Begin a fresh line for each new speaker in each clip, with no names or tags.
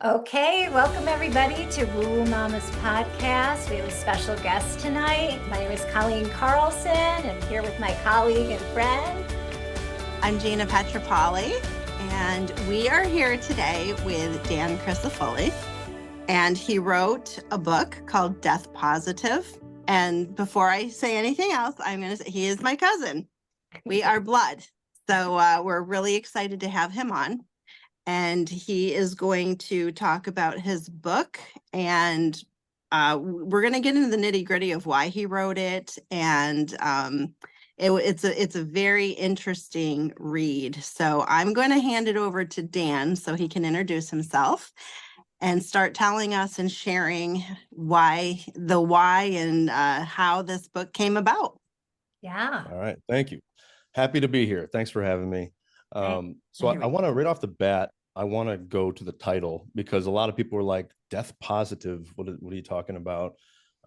Okay, welcome everybody to WooWooMommas PODCAst. We have a special guest tonight. My name is Colleen Carlson. I'm here with my colleague and friend.
I'm Gina and we are here today with Dan Crisafulli. And he wrote a book called Death Positive. And before I say anything else, I'm going to say he is my cousin. We are blood. So we're really excited to have him on. And he is going to talk about his book, and we're going to get into the nitty gritty of why he wrote it. And it's a very interesting read. So I'm going to hand it over to Dan so he can introduce himself and start telling us and sharing why and how this book came about.
Yeah.
All right. Thank you. Happy to be here. Thanks for having me. So I want to right off the bat, I want to go to the title because a lot of people were like, death positive. What are you talking about?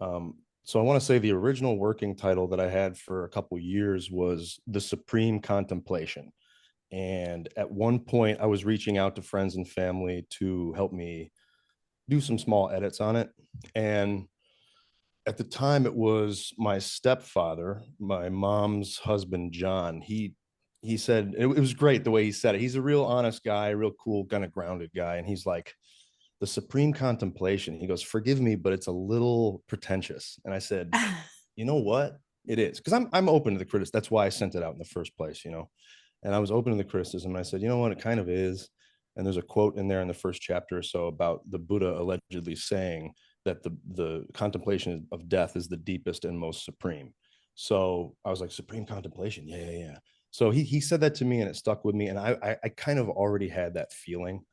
So I want to say the original working title that I had for a couple years was The Supreme Contemplation. And at one point I was reaching out to friends and family to help me do some small edits on it. And at the time it was my stepfather, my mom's husband, John. He said, it was great the way he said it. He's a real honest guy, real cool, kind of grounded guy. And he's like, the supreme contemplation. He goes, forgive me, but it's a little pretentious. And I said, you know what? It is. Because I'm open to the criticism. That's why I sent it out in the first place, And I was open to the criticism. And I said, you know what? It kind of is. And there's a quote in there in the first chapter or so about the Buddha allegedly saying that the contemplation of death is the deepest and most supreme. So I was like, supreme contemplation. Yeah. So he said that to me and it stuck with me. And I kind of already had that feeling.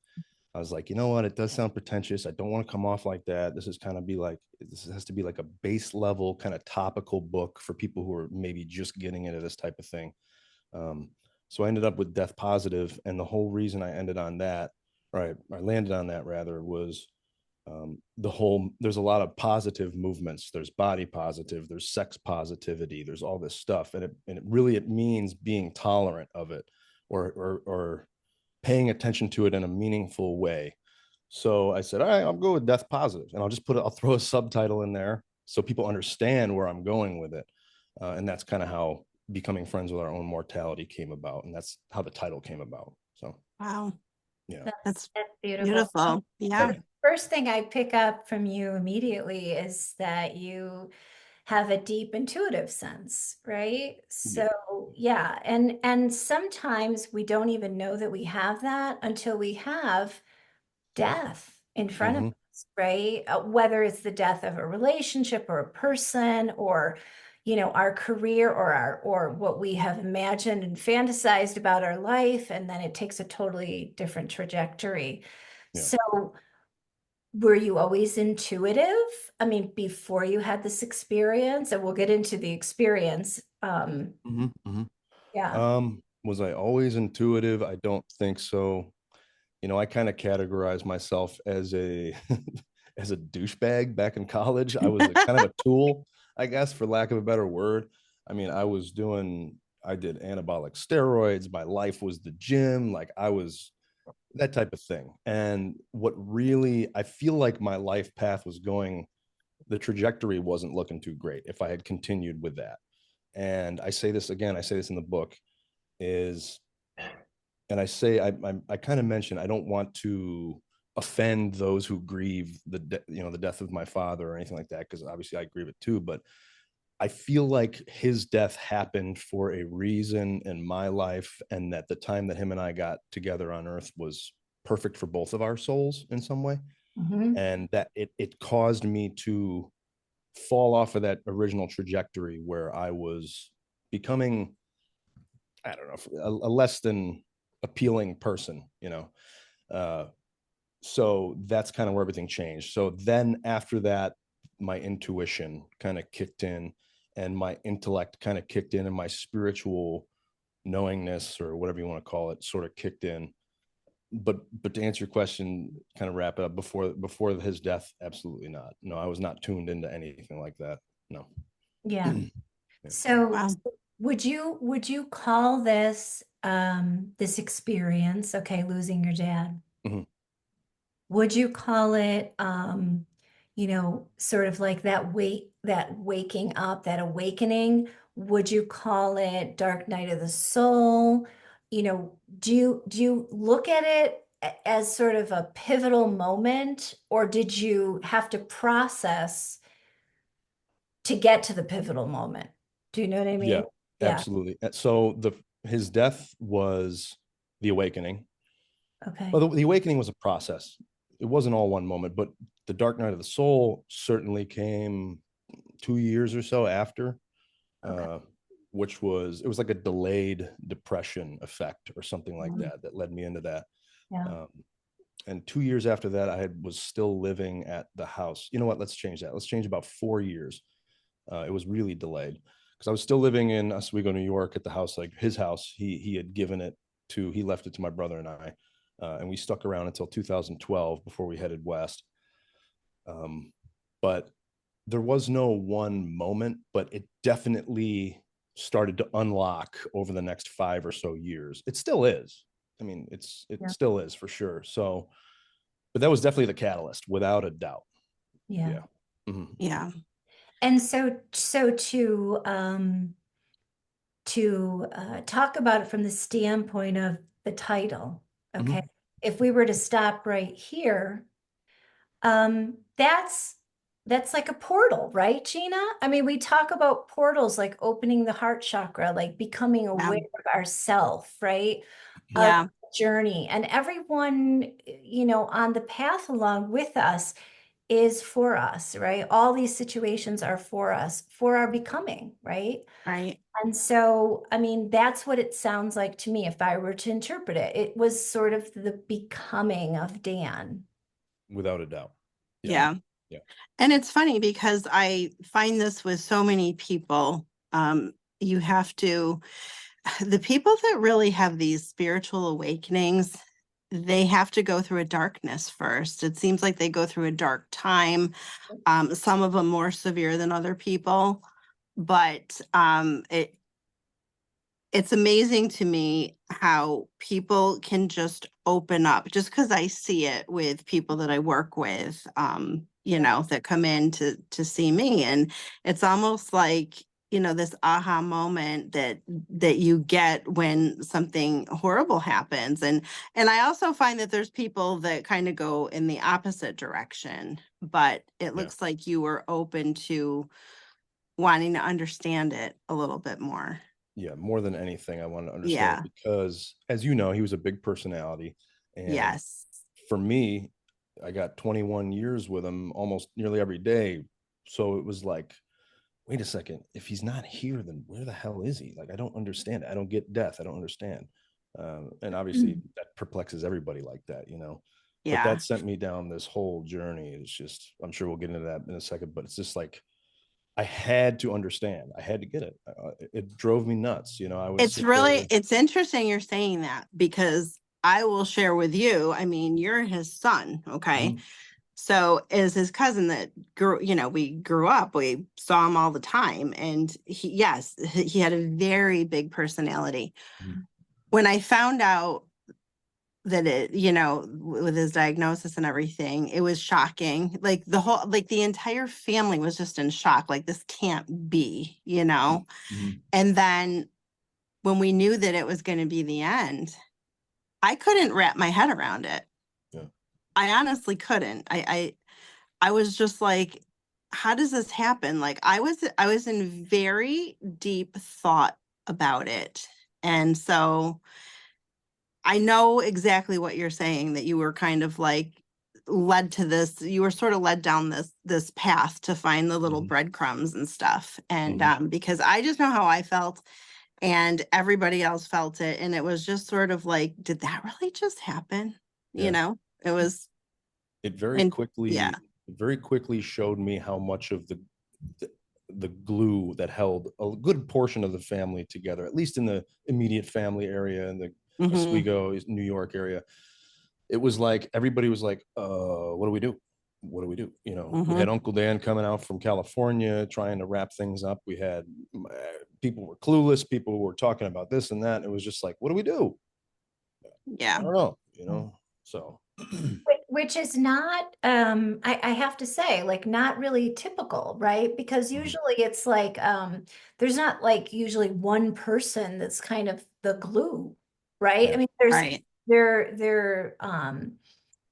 I was like, you know what? It does sound pretentious. I don't want to come off like that. This has to be like a base level kind of topical book for people who are maybe just getting into this type of thing. So I ended up with Death Positive. And the whole reason I landed on that rather, was there's a lot of positive movements. There's body positive, there's sex positivity, there's all this stuff. And it means being tolerant of it or paying attention to it in a meaningful way. So I said, all right, I'll go with Death Positive, and I'll throw a subtitle in there so people understand where I'm going with it. And that's kind of how Becoming Friends with Our Own Mortality came about. And that's how the title came about. So,
wow.
Yeah.
That's beautiful.
Yeah.
So the first thing I pick up from you immediately is that you have a deep intuitive sense, right? So yeah. And sometimes we don't even know that we have that until we have death in front of us, right? Whether it's the death of a relationship or a person or our career or what we have imagined and fantasized about our life, and then it takes a totally different trajectory.
Yeah.
So were you always intuitive? I mean, before you had this experience, and we'll get into the experience. Yeah.
Was I always intuitive? I don't think so. I kind of categorize myself as a as a douchebag back in college. I was kind of a tool, I guess, for lack of a better word. I mean, I did anabolic steroids. My life was the gym. Like I was that type of thing. And what really, I feel like my life path was going, the trajectory wasn't looking too great if I had continued with that. And I say this again, I say this in the book, and I kind of mentioned I don't want to offend those who grieve the death of my father or anything like that, because obviously I grieve it too. But I feel like his death happened for a reason in my life, and that the time that him and I got together on earth was perfect for both of our souls in some way. And that it caused me to fall off of that original trajectory where I was becoming, I don't know, a less than appealing person, so that's kind of where everything changed. So then after that, my intuition kind of kicked in, and my intellect kind of kicked in, and my spiritual knowingness, or whatever you want to call it, sort of kicked in. But to answer your question, kind of wrap it up, before his death, absolutely not. No, I was not tuned into anything like that. No.
Yeah. So
Wow.
would you call this this experience, okay, losing your dad? Would you call it, sort of like that waking up, that awakening? Would you call it dark night of the soul? Do you look at it as sort of a pivotal moment, or did you have to process to get to the pivotal moment? Do you know what I
Yeah,
mean? Yeah.
absolutely. So his death was the awakening.
Okay.
Well, the awakening was a process. It wasn't all one moment, but the dark night of the soul certainly came 2 years or so after,
Okay.
uh, which it was like a delayed depression effect or something like
Mhm.
that led me into that.
Yeah.
Um, and 2 years after that, was still living at the house. You know what? Let's change that. Let's change about 4 years. It was really delayed because I was still living in Oswego, New York, at the house, like his house. He had given it to, he left it to my brother and I, and we stuck around until 2012 before we headed west. But there was no one moment, but it definitely started to unlock over the next 5 or so years. It still is. I mean, it
Yeah.
still is for sure. So, but that was definitely the catalyst, without a doubt.
Yeah.
Yeah. Mm-hmm.
Yeah.
And so to talk about it from the standpoint of the title, okay?
Mm-hmm.
If we were to stop right here, um, that's that's like a portal, right, Gina? I mean, we talk about portals like opening the heart chakra, like becoming aware of ourself, right? Of
Yeah.
journey. And everyone, on the path along with us is for us, right? All these situations are for us, for our becoming, right?
Right.
And so, I mean, that's what it sounds like to me if I were to interpret it. It was sort of the becoming of Dan.
Without a doubt. Yeah.
Yeah.
Yeah.
And it's funny because I find this with so many people. You have to, the people that really have these spiritual awakenings, they have to go through a darkness first. It seems like they go through a dark time. Some of them more severe than other people, but it's amazing to me how people can just open up, just because I see it with people that I work with, that come in to see me. And it's almost like, this aha moment that you get when something horrible happens. And I also find that there's people that kind of go in the opposite direction, but it
Yeah.
looks like you were open to wanting to understand it a little bit more.
Yeah. More than anything, I wanted to understand it
Yeah.
because, as you know, he was a big personality. And
Yes.
for me, I got 21 years with him almost nearly every day. So it was like, wait a second, if he's not here, then where the hell is he? Like, I don't understand it. I don't get death. I don't understand. And obviously that perplexes everybody like that. But
Yeah.
that sent me down this whole journey. It's just, I'm sure we'll get into that in a second, but it's just like, I had to understand. I had to get it. It drove me nuts. I would sit there.
It's interesting you're saying that because I will share with you. I mean, you're his son, okay?
Mhm.
So as his cousin that grew, we grew up, we saw him all the time. And he had a very big personality.
Mhm.
When I found out that with his diagnosis and everything, it was shocking. Like the entire family was just in shock. Like, this can't be.
Mhm.
And then when we knew that it was going to be the end, I couldn't wrap my head around it.
Yeah.
I honestly couldn't. I was just like, how does this happen? Like, I was in very deep thought about it. And so I know exactly what you're saying, that you were kind of like led to this, you were sort of led down this path to find the little
Mhm.
breadcrumbs and stuff. And
Mhm.
because I just know how I felt and everybody else felt it. And it was just sort of like, did that really just happen?
Yeah.
It was,
It
and yeah,
very quickly showed me how much of the the glue that held a good portion of the family together, at least in the immediate family area in the
hmm
Oswego, New York area. It was like everybody was like, what do we do? What do we do? We
hmm
had Uncle Dan coming out from California trying to wrap things up. We had people were clueless. People were talking about this and that. It was just like, what do we do? I
yeah.
don't know. So
which is not, I have to say, like not really typical, right? Because usually it's like, there's not like usually one person that's kind of the glue, right? I
Yeah.
mean, there's
Right.
there,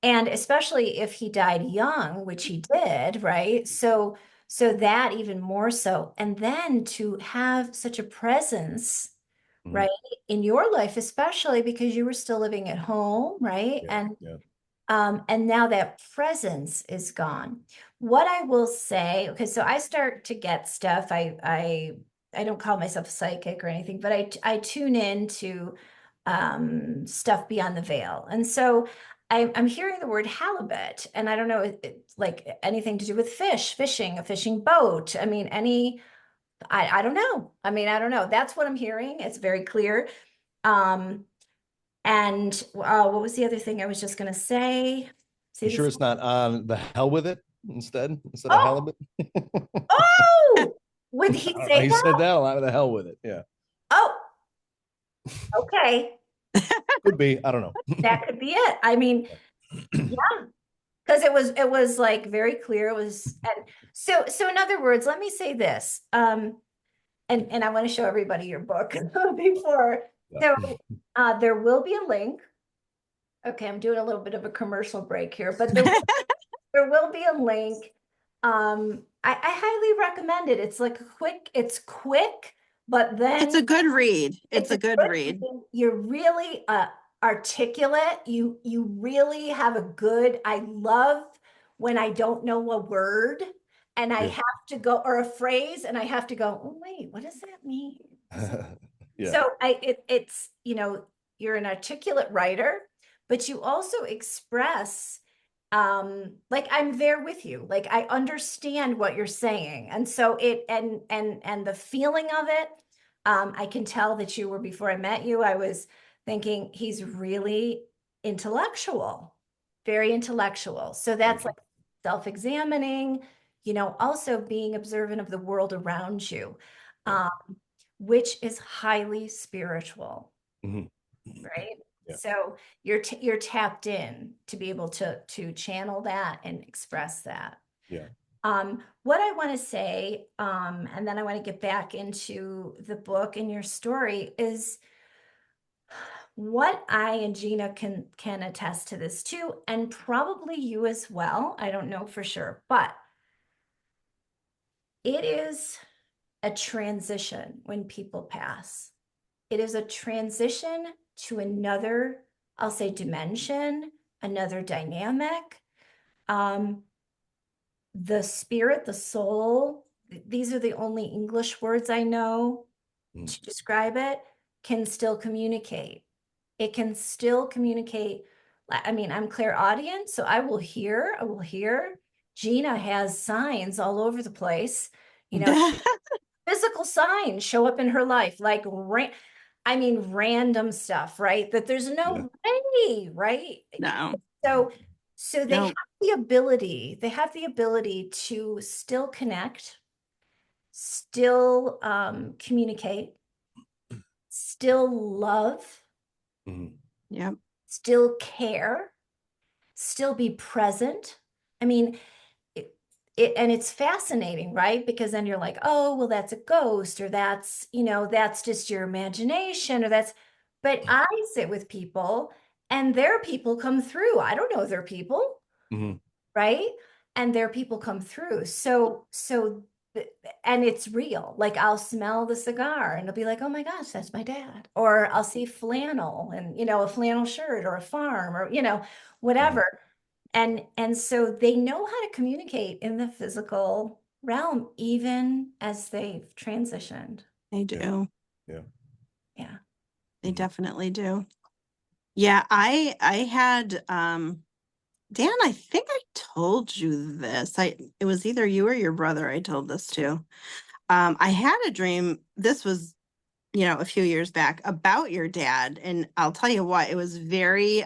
and especially if he died young, which he did, right? So that even more so. And then to have such a presence,
Mhm.
right, in your life, especially because you were still living at home, right?
Yeah. Yeah.
And now that presence is gone. What I will say, okay, so I start to get stuff. I don't call myself psychic or anything, but I tune into stuff beyond the veil. And so I'm hearing the word halibut, and I don't know it's like anything to do with fish, fishing, a fishing boat. I mean, I don't know. I mean, I don't know. That's what I'm hearing. It's very clear. Um, and what was the other thing I was just going to say? See
You sure
this?
it's not on the hell with it instead of
Oh,
halibut?
oh, would he
I don't know.
say
He
that?
said that a lot. The hell with it. Yeah.
Oh, okay.
Could be. I don't know.
That could be it. I mean, yeah, because it was like very clear. It was, and so in other words, let me say this. And I want to show everybody your book before.
Yeah.
So there will be a link. Okay, I'm doing a little bit of a commercial break here, but there will be a link. I highly recommend it. It's like it's quick, but
It's
then
a good read. It's
it's
a
a
good
good
read.
reading. You're really articulate. You really have a good, I love when I don't know a word and I
Yeah.
have to go, or a phrase, and I have to go, oh wait, what does that mean?
Yeah.
So it's, you're an articulate writer, but you also express like I'm there with you. Like I understand what you're saying. And so and the feeling of it, I can tell that you were, before I met you, I was thinking he's really intellectual, very intellectual. So that's like self-examining, also being observant of the world around you.
Yeah.
Um, which is highly spiritual,
Mhm.
right?
Yeah.
So you're tapped in to be able to channel that and express that.
Yeah.
What I want to say, and then I want to get back into the book and your story, is what I and Gina can attest to this too, and probably you as well. I don't know for sure, but it is a transition when people pass. It is a transition to another, I'll say, dimension, another dynamic. Um, the spirit, the soul, these are the only English words I know
Mhm.
to describe it, can still communicate. It can still communicate. I mean, I'm clairaudient, so I will hear. Gina has signs all over the place. Physical signs show up in her life, like I mean, random stuff, right? That there's
Yeah.
no way, right?
No.
So, so
No.
they have the ability to still connect, still communicate, still love,
Mhm.
Yep.
still care, still be present. I mean, and it's fascinating, right? Because then you're like, oh, well, that's a ghost, or that's just your imagination, or but I sit with people and their people come through. I don't know their people,
Mhm.
right? And their people come through. And it's real. Like I'll smell the cigar and it'll be like, oh my gosh, that's my dad. Or I'll see flannel and, a flannel shirt or a farm or,
Mhm.
whatever. And so they know how to communicate in the physical realm, even as they've transitioned.
They
Yeah.
do.
Yeah.
Yeah.
They
Mhm.
definitely do. Yeah, I had Dan, I think I told you this. It was either you or your brother I told this to. I had a dream. This was, a few years back about your dad. And I'll tell you what, it was very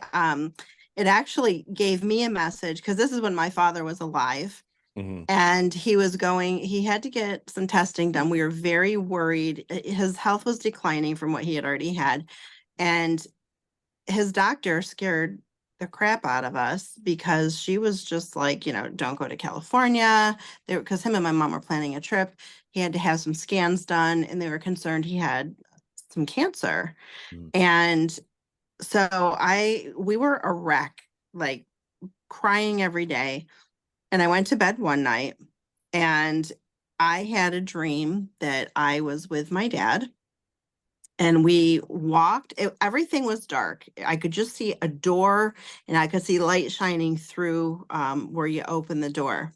it actually gave me a message because this is when my father was alive.
Mhm.
And he had to get some testing done. We were very worried. His health was declining from what he had already had. And his doctor scared the crap out of us because she was just like, don't go to California. Because him and my mom were planning a trip. He had to have some scans done, and they were concerned he had some cancer.
Mm.
And so we were a wreck, like crying every day. And I went to bed one night and I had a dream that I was with my dad and we walked. Everything was dark. I could just see a door and I could see light shining through where you open the door.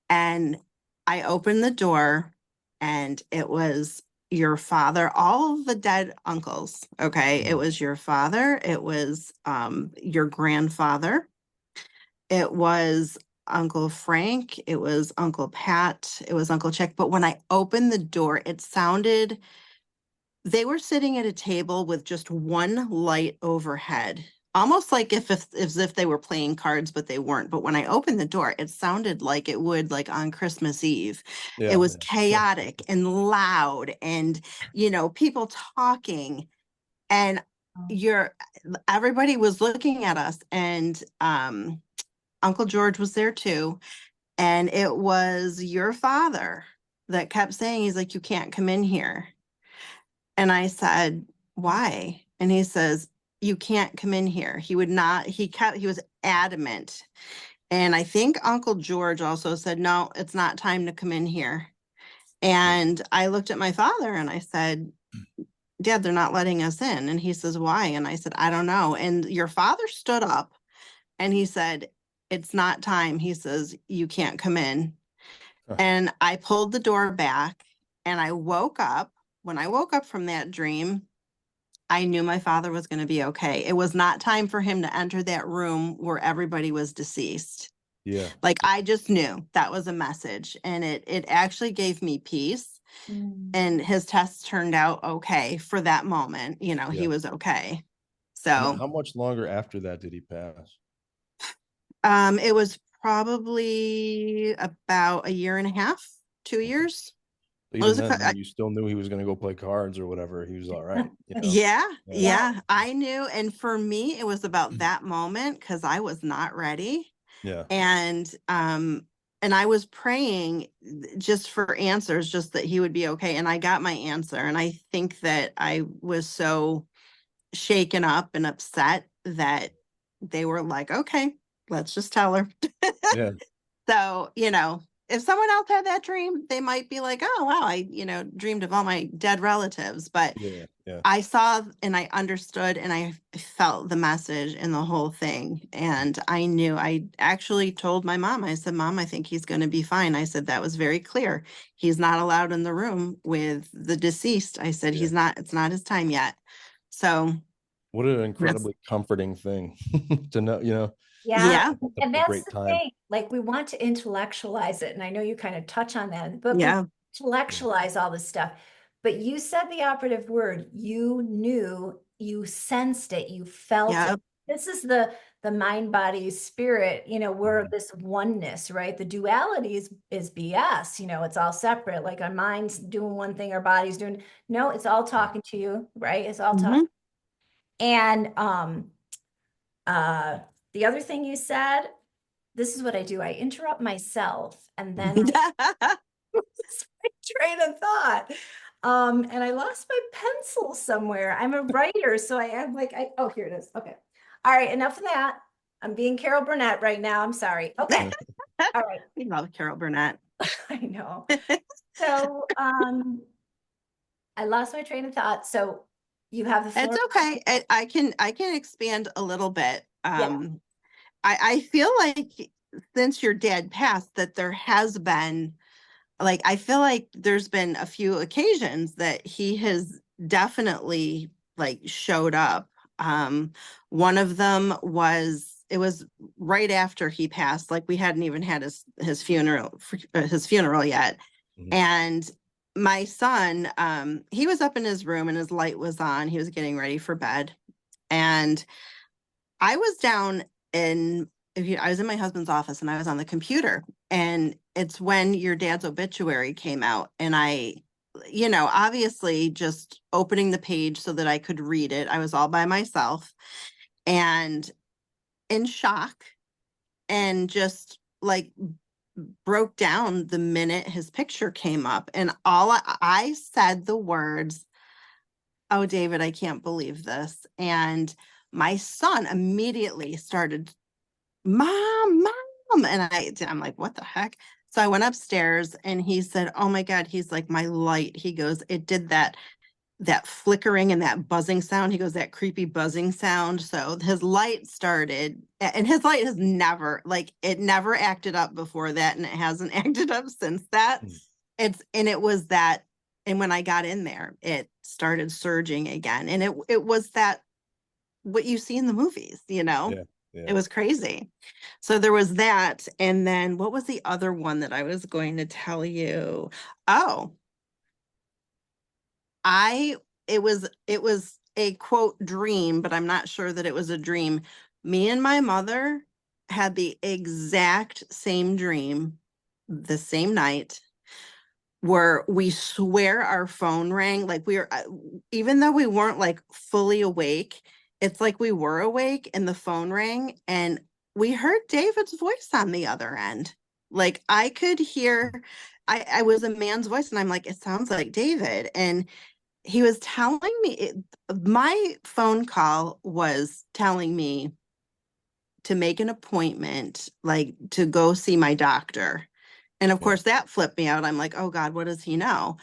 And I opened the door and it was your father, all of the dead uncles. Okay. It was your father. It was your grandfather. It was Uncle Frank. It was Uncle Pat. It was Uncle Chick. But when I opened the door, it sounded, they were sitting at a table with just one light overhead, almost like as if they were playing cards, but they weren't. But when I opened the door, it sounded like it would, like on Christmas Eve.
Yeah,
it was
yeah.
chaotic and loud and, people talking. And everybody was looking at us. And Uncle George was there too. And it was your father that kept saying, he's like, you can't come in here. And I said, why? And he says, you can't come in here. He would not, he was adamant. And I think Uncle George also said, no, it's not time to come in here. And I looked at my father and I said, Dad, they're not letting us in. And he says, why? And I said, I don't know. And your father stood up and he said, it's not time. He says, you can't come in. And I pulled the door back and I woke up. When I woke up from that dream, I knew my father was going to be okay. It was not time for him to enter that room where everybody was deceased.
Yeah.
Like I just knew that was a message, and it actually gave me peace. And his tests turned out okay for that moment. He was okay. So
how much longer after that did he pass?
It was probably about a year and a half, 2 years.
Even then, you still knew he was going to go play cards or whatever. He was all right.
Yeah, I knew. And for me, it was about that moment because I was not ready.
Yeah.
And I was praying just for answers, just that he would be okay. And I got my answer. And I think that I was so shaken up and upset that they were like, okay, let's just tell her.
Yeah.
So, if someone else had that dream, they might be like, oh, wow, I, dreamed of all my dead relatives. But
yeah.
I saw and I understood and I felt the message in the whole thing. And I knew. I actually told my mom, I said, Mom, I think he's going to be fine. I said, that was very clear. He's not allowed in the room with the deceased. I said, it's not his time yet. So
what an incredibly comforting thing to know,
Yeah.
a
And that's
great
the
time.
thing. Like we want to intellectualize it. And I know you kind of touch on that, but
Yeah.
we intellectualize all this stuff. But you said the operative word. You knew, you sensed it, you felt it. This is the mind, body, spirit, we're this oneness, right? The duality is BS, it's all separate. Like our mind's doing one thing, our body's doing, no, it's all talking to you, right? It's all talking. And the other thing you said, this is what I do. I interrupt myself and then I lose my train of thought. And I lost my pencil somewhere. I'm a writer, so I am like, oh, here it is. Okay. All right, enough of that. I'm being Carol Burnett right now. I'm sorry. Okay. All right.
We love Carol Burnett.
I know. So I lost my train of thought. So you have the floor.
It's okay. I can expand a little bit. I feel like since your dad passed that there has been, like, I feel like there's been a few occasions that he has definitely like showed up. One of them it was right after he passed, like we hadn't even had his funeral yet. And my son, he was up in his room and his light was on. He was getting ready for bed. And I was down I was in my husband's office and I was on the computer, and it's when your dad's obituary came out, and I, obviously just opening the page so that I could read it. I was all by myself, and in shock and just like broke down the minute his picture came up. And I said the words, "Oh, David, I can't believe this." And my son immediately started, "Mom, Mom." And I'm like, "What the heck?" So I went upstairs and he said, "Oh my God." He's like, "My light." He goes, "It did that flickering and that buzzing sound." He goes, "That creepy buzzing sound." So his light started, and his light has never, like, it never acted up before that, and it hasn't acted up since that. It was that, and when I got in there, it started surging again. And it was that, what you see in the movies,
Yeah.
It was crazy. So there was that. And then what was the other one that I was going to tell you? Oh, it was a quote dream, but I'm not sure that it was a dream. Me and my mother had the exact same dream the same night, where we swear our phone rang. Like, we were, even though we weren't like fully awake, it's like we were awake and the phone rang, and we heard David's voice on the other end. Like, I could hear, I was a man's voice, and I'm like, "It sounds like David." And he was telling me, my phone call was telling me to make an appointment, like to go see my doctor. And of course that flipped me out. I'm like, "Oh God, what does he know?"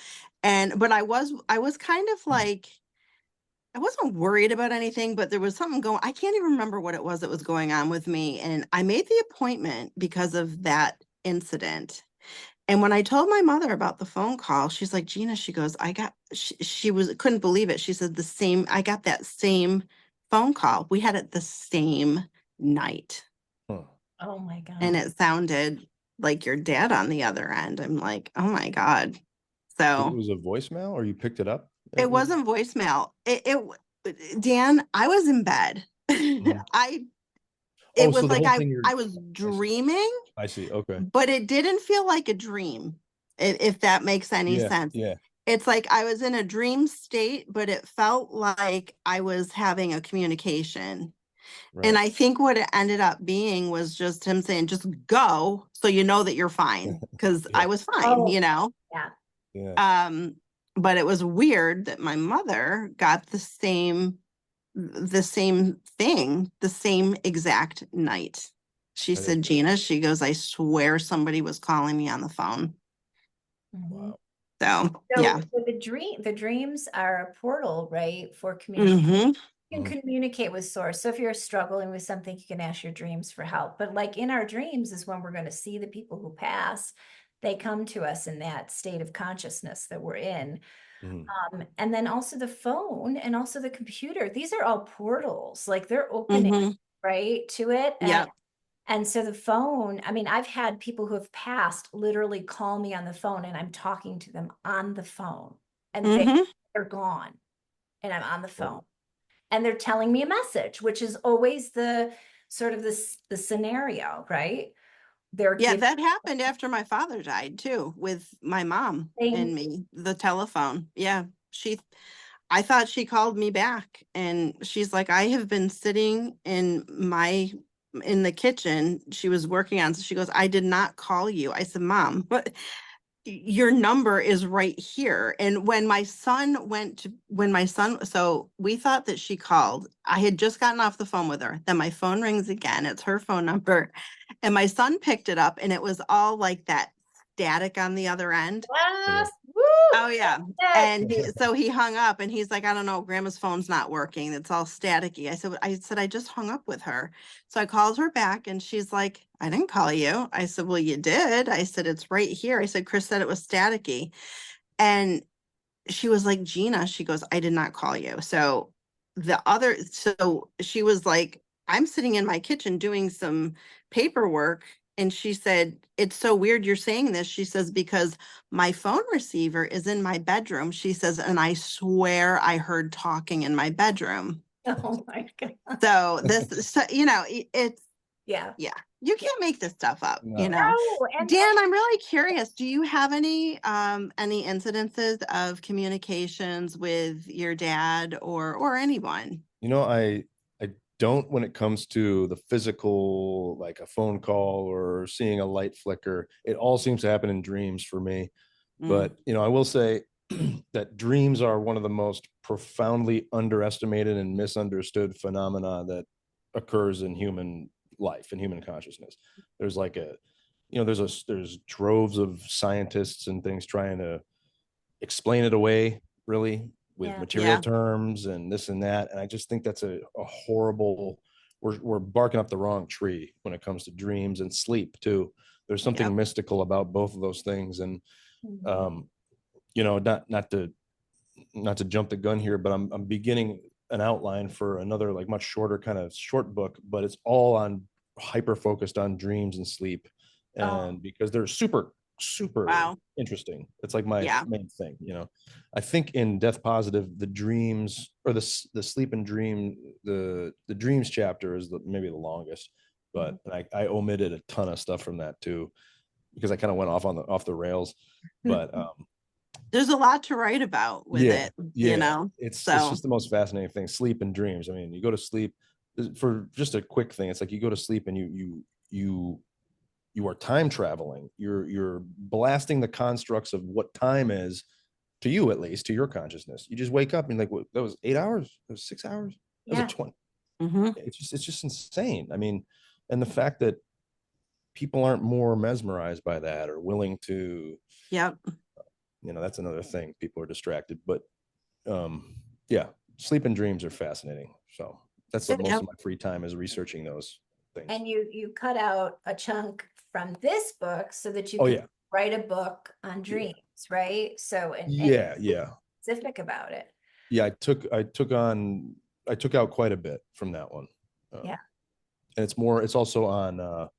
But I was kind of like, I wasn't worried about anything, but there was something going, I can't even remember what it was that was going on with me. And I made the appointment because of that incident. And when I told my mother about the phone call, she's like, "Gina," she goes, she couldn't believe it. She said, I got that same phone call. We had it the same night.
Huh.
Oh my
And
God.
it sounded like your dad on the other end. I'm like, "Oh my God."
So it
So
was a voicemail, or you picked it up?
it wasn't voicemail. Dan, I was in bed.
Mhm.
It
Oh, so
was
the
like
whole thing
I was
I see.
dreaming,
I see. Okay.
but it didn't feel like a dream, if that makes any
Yeah.
sense.
Yeah.
It's like I was in a dream state, but it felt like I was having a communication. And
Right.
I think what it ended up being was just him saying, "Just go, so you know that you're fine," because
Yeah.
I was fine,
Oh, yeah.
Yeah.
Um, but it was weird that my mother got the same thing, the same exact night. She
That is
said,
weird.
"Gina," she goes, "I swear somebody was calling me on the phone."
Mhm.
Wow.
So
So
yeah.
the dreams are a portal, right, for communication.
Mm-hmm.
You
Mhm.
can communicate with source. So if you're struggling with something, you can ask your dreams for help. But like in our dreams is when we're going to see the people who pass. They come to us in that state of consciousness that we're in.
Mhm.
And then also the phone and also the computer. These are all portals. Like they're opening,
Mm-hmm.
right, to it.
Yep.
And so the phone, I mean, I've had people who have passed literally call me on the phone and I'm talking to them on the phone and
Mm-hmm.
they're gone and I'm on the phone
Oh,
and they're telling me a message, which is always the sort of the scenario, right? They're
Yeah,
giving
that happened after my father died too, with my mom and
thing.
me, the telephone. Yeah. I thought she called me back, and she's like, "I have been sitting in the kitchen." She was working on, so she goes, "I did not call you." I said, "Mom, but your number is right here." And so we thought that she called. I had just gotten off the phone with her. Then my phone rings again. It's her phone number. And my son picked it up, and it was all like that static on the other end.
yeah.
Yes, woo,
Oh yeah.
yes.
And so he hung up, and he's like, "I don't know, Grandma's phone's not working. It's all staticky." I said, "I just hung up with her." So I called her back, and she's like, "I didn't call you." I said, "Well, you did." I said, "It's right here." I said, "Chris said it was staticky." And she was like, "Gina," she goes, "I did not call you." So she was like, I'm sitting in my kitchen doing some paperwork. And she said, "It's so weird you're saying this." She says, "Because my phone receiver is in my bedroom." She says, "And I swear I heard talking in my bedroom."
Oh my God.
It's,
Yeah.
yeah, you can't make this stuff up,
No.
No,
Dan, I'm really curious. Do you have any incidences of communications with your dad or anyone?
You know, I don't when it comes to the physical, like a phone call or seeing a light flicker. It all seems to happen in dreams for me. But, I will say that dreams are one of the most profoundly underestimated and misunderstood phenomena that occurs in human life and human consciousness. There's like there's droves of scientists and things trying to explain it away, really, with material terms and this and that. And I just think that's a horrible, we're barking up the wrong tree when it comes to dreams and sleep too. There's something mystical about both of those things. And, not to jump the gun here, but I'm beginning an outline for another, like, much shorter kind of short book, but it's all on hyper focused on dreams and sleep. And because they're super interesting. It's like my main thing, I think in Death Positive, the dreams, or the sleep and dream, the dreams chapter is maybe the longest, but I omitted a ton of stuff from that too, because I kind of went off the rails. But
there's a lot to write about with it.
It's just the most fascinating thing. Sleep and dreams. I mean, you go to sleep for just a quick thing. It's like you go to sleep and you are time traveling. You're blasting the constructs of what time is, to you, at least, to your consciousness. You just wake up and like, what, that was 8 hours? That was 6 hours? That was 20. It's just insane. I mean, and the fact that people aren't more mesmerized by that or willing to, that's another thing. People are distracted, but sleep and dreams are fascinating. So that's what most of my free time is, researching those things.
And you cut out a chunk from this book so that you could write a book on dreams, right? So and specific about it.
I took out quite a bit from that one. And it's also on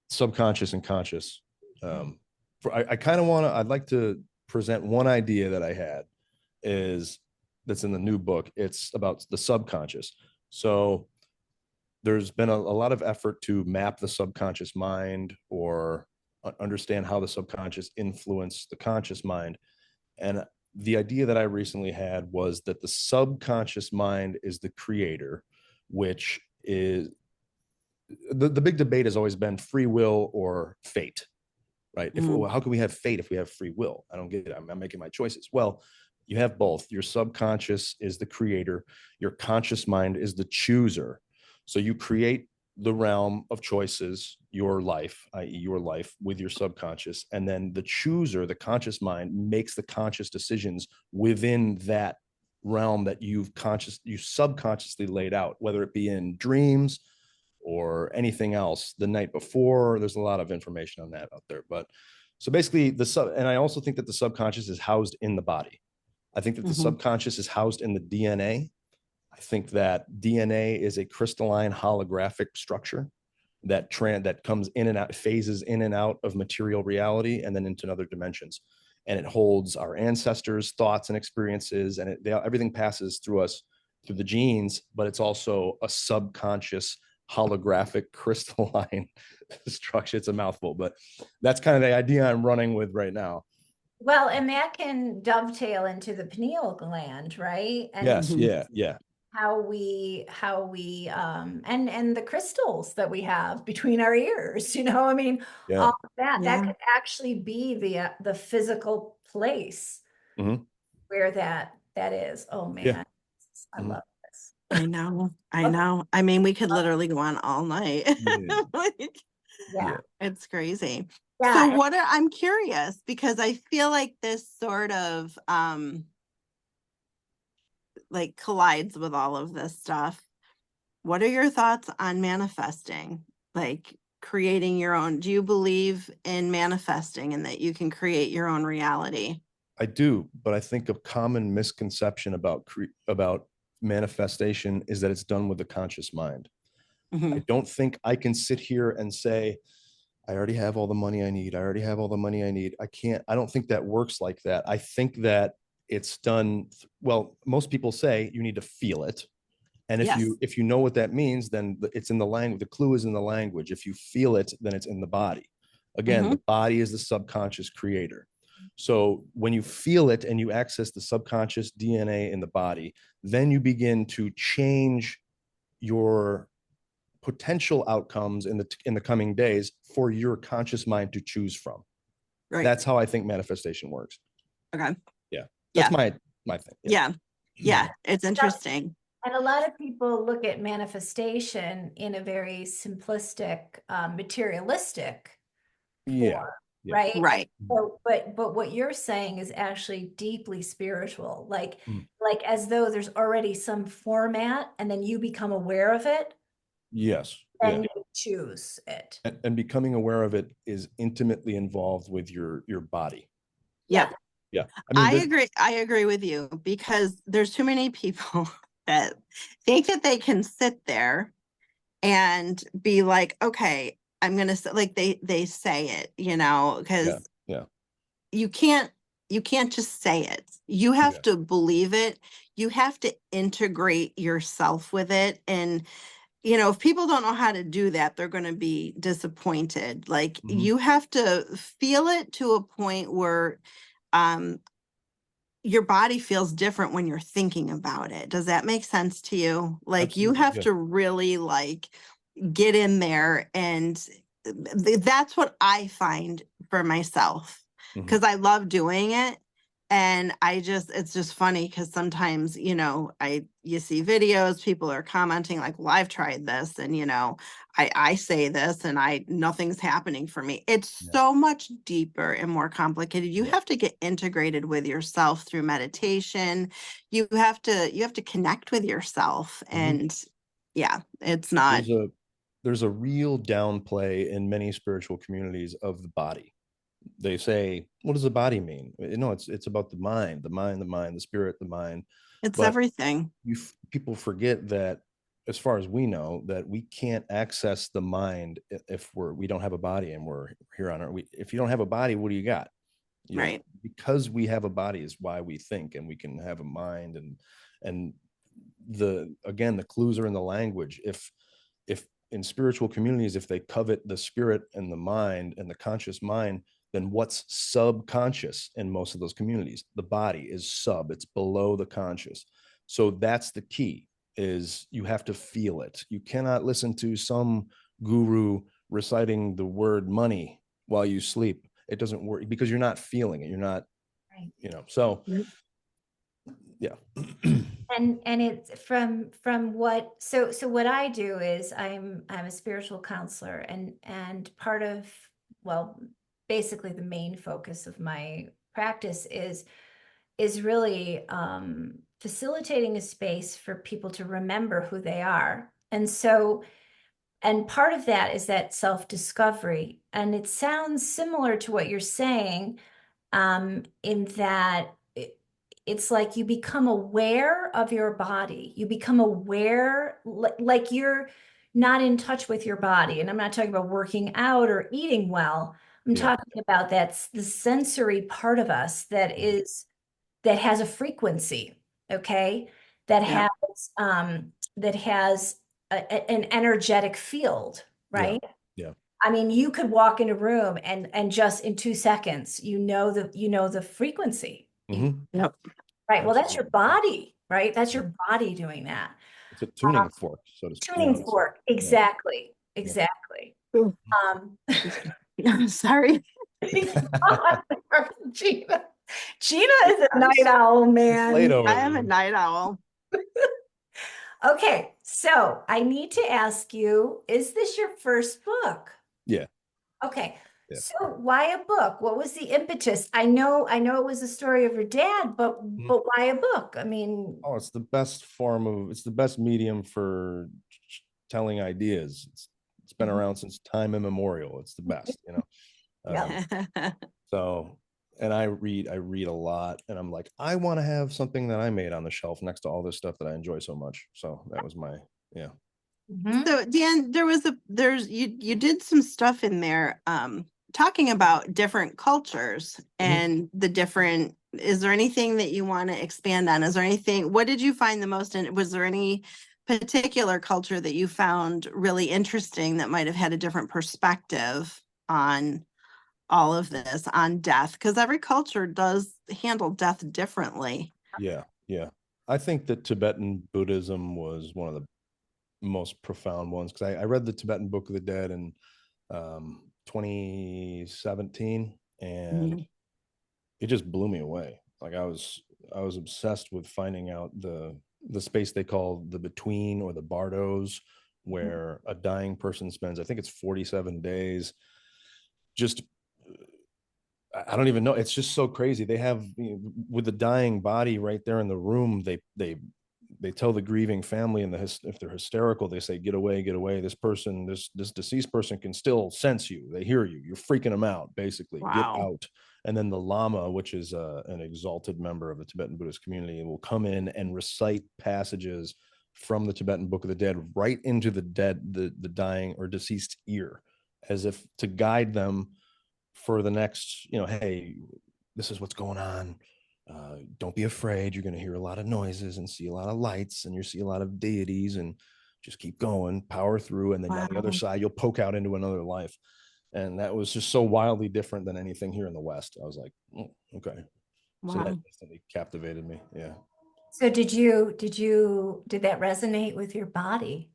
subconscious and conscious. I'd like to present one idea that I had that's in the new book. It's about the subconscious. So there's been a lot of effort to map the subconscious mind or understand how the subconscious influenced the conscious mind. And the idea that I recently had was that the subconscious mind is the creator, which is the big debate has always been free will or fate, right? How can we have fate if we have free will? I don't get it. I'm making my choices. Well, you have both. Your subconscious is the creator. Your conscious mind is the chooser. So you create the realm of choices, your life, i.e. your life, with your subconscious. And then the chooser, the conscious mind, makes the conscious decisions within that realm that you subconsciously laid out, whether it be in dreams or anything else the night before. There's a lot of information on that out there. But so basically and I also think that the subconscious is housed in the body. I think that the subconscious is housed in the DNA. I think that DNA is a crystalline holographic structure that comes in and out, phases in and out of material reality and then into other dimensions. And it holds our ancestors' thoughts and experiences, and everything passes through us, through the genes, but it's also a subconscious holographic crystalline structure. It's a mouthful, but that's kind of the idea I'm running with right now.
Well, and that can dovetail into the pineal gland, right? And how we and the crystals that we have between our ears, I mean, all of that could actually be the physical place where that is. Oh man, I love this.
I know. I mean, we could literally go on all night. It's crazy. So I'm curious, because I feel like this sort of like collides with all of this stuff. What are your thoughts on manifesting, like creating your own? Do you believe in manifesting and that you can create your own reality?
I do, but I think a common misconception about manifestation is that it's done with the conscious mind. I don't think I can sit here and say, I already have all the money I need. I already have all the money I need. I don't think that works like that. I think that it's done. Well, most people say you need to feel it. And if you know what that means, then it's in the language. The clue is in the language. If you feel it, then it's in the body. Again, the body is the subconscious creator. So when you feel it and you access the subconscious DNA in the body, then you begin to change your potential outcomes in the coming days for your conscious mind to choose from.
Right.
That's how I think manifestation works.
Okay.
Yeah. That's my thing.
Yeah. Yeah. It's interesting.
And a lot of people look at manifestation in a very simplistic, materialistic form, right?
Right.
So, but what you're saying is actually deeply spiritual, like as though there's already some format, and then you become aware of it.
Yes.
And you choose it.
And becoming aware of it is intimately involved with your body.
Yeah.
Yeah. I mean,
I agree with you, because there's too many people that think that they can sit there and be like, okay, I'm going to, like, they say it, because you can't just say it. You have to believe it. You have to integrate yourself with it. And, if people don't know how to do that, they're going to be disappointed. Like, you have to feel it to a point where, your body feels different when you're thinking about it. Does that make sense to you? Like, you have to really get in there, and that's what I find for myself, because I love doing it. And it's just funny, because sometimes, you see videos, people are commenting like, well, I've tried this, and, I say this, and nothing's happening for me. It's so much deeper and more complicated. You have to get integrated with yourself through meditation. You have to connect with yourself. And it's not.
There's a real downplay in many spiritual communities of the body. They say, what does the body mean? No, it's about the mind, the spirit, the mind.
It's everything.
People forget that, as far as we know, that we can't access the mind if we don't have a body and we're here on earth. If you don't have a body, what do you got?
Right.
Because we have a body is why we think, and we can have a mind, and the clues are in the language. If in spiritual communities, if they covet the spirit and the mind and the conscious mind, then what's subconscious in most of those communities? The body is it's below the conscious. So that's the key, is you have to feel it. You cannot listen to some guru reciting the word money while you sleep. It doesn't work, because you're not feeling it. You're not, so yeah.
And it's from what, so what I do is I'm a spiritual counselor, and part of, well, basically the main focus of my practice is really facilitating a space for people to remember who they are. And part of that is that self-discovery. And it sounds similar to what you're saying, in that it's like you become aware of your body. You become aware, like you're not in touch with your body. And I'm not talking about working out or eating well. I'm talking about that's the sensory part of us that has a frequency, okay? That has an energetic field, right?
Yeah.
I mean, you could walk in a room and just in 2 seconds, the frequency.
Yep.
Right. Well, that's your body, right? That's your body doing that.
It's a tuning fork, so to speak.
Tuning fork. Exactly. Exactly.
Sorry.
Gina is a night owl, man.
I am a night owl.
Okay, so I need to ask you, is this your first book?
Yeah.
Okay. Yeah. So why a book? What was the impetus? I know it was the story of your dad, but why a book? I mean,
it's the best it's the best medium for telling ideas. It's been around since time immemorial. It's the best, So, and I read a lot, and I'm like, I want to have something that I made on the shelf next to all this stuff that I enjoy so much. So that was my,
So Dan, you did some stuff in there, talking about different cultures and the different, is there anything that you want to expand on? Is there anything, what did you find the most was there any particular culture that you found really interesting that might have had a different perspective on all of this, on death? Because every culture does handle death differently.
Yeah. I think that Tibetan Buddhism was one of the most profound ones, because I read the Tibetan Book of the Dead in 2017, and
Mhm.
it just blew me away. Like I was obsessed with finding out the space they call the between, or the bardos, where a dying person spends, I think it's 47 days, just I don't even know. It's just so crazy. They have, with the dying body right there in the room, they tell the grieving family, and if they're hysterical, they say, get away, get away. This person, this deceased person can still sense you. They hear you. You're freaking them out, basically. Get
Wow.
out. And then the Lama, which is an exalted member of the Tibetan Buddhist community, will come in and recite passages from the Tibetan Book of the Dead right into the dying or deceased ear, as if to guide them for the next, hey, this is what's going on. Don't be afraid. You're going to hear a lot of noises and see a lot of lights, and you see a lot of deities, and just keep going, power through. And then on the other
Wow.
side, you'll poke out into another life. And that was just so wildly different than anything here in the West. I was like, oh, okay. So that
Wow.
instantly captivated me. Yeah.
So did that resonate with your body?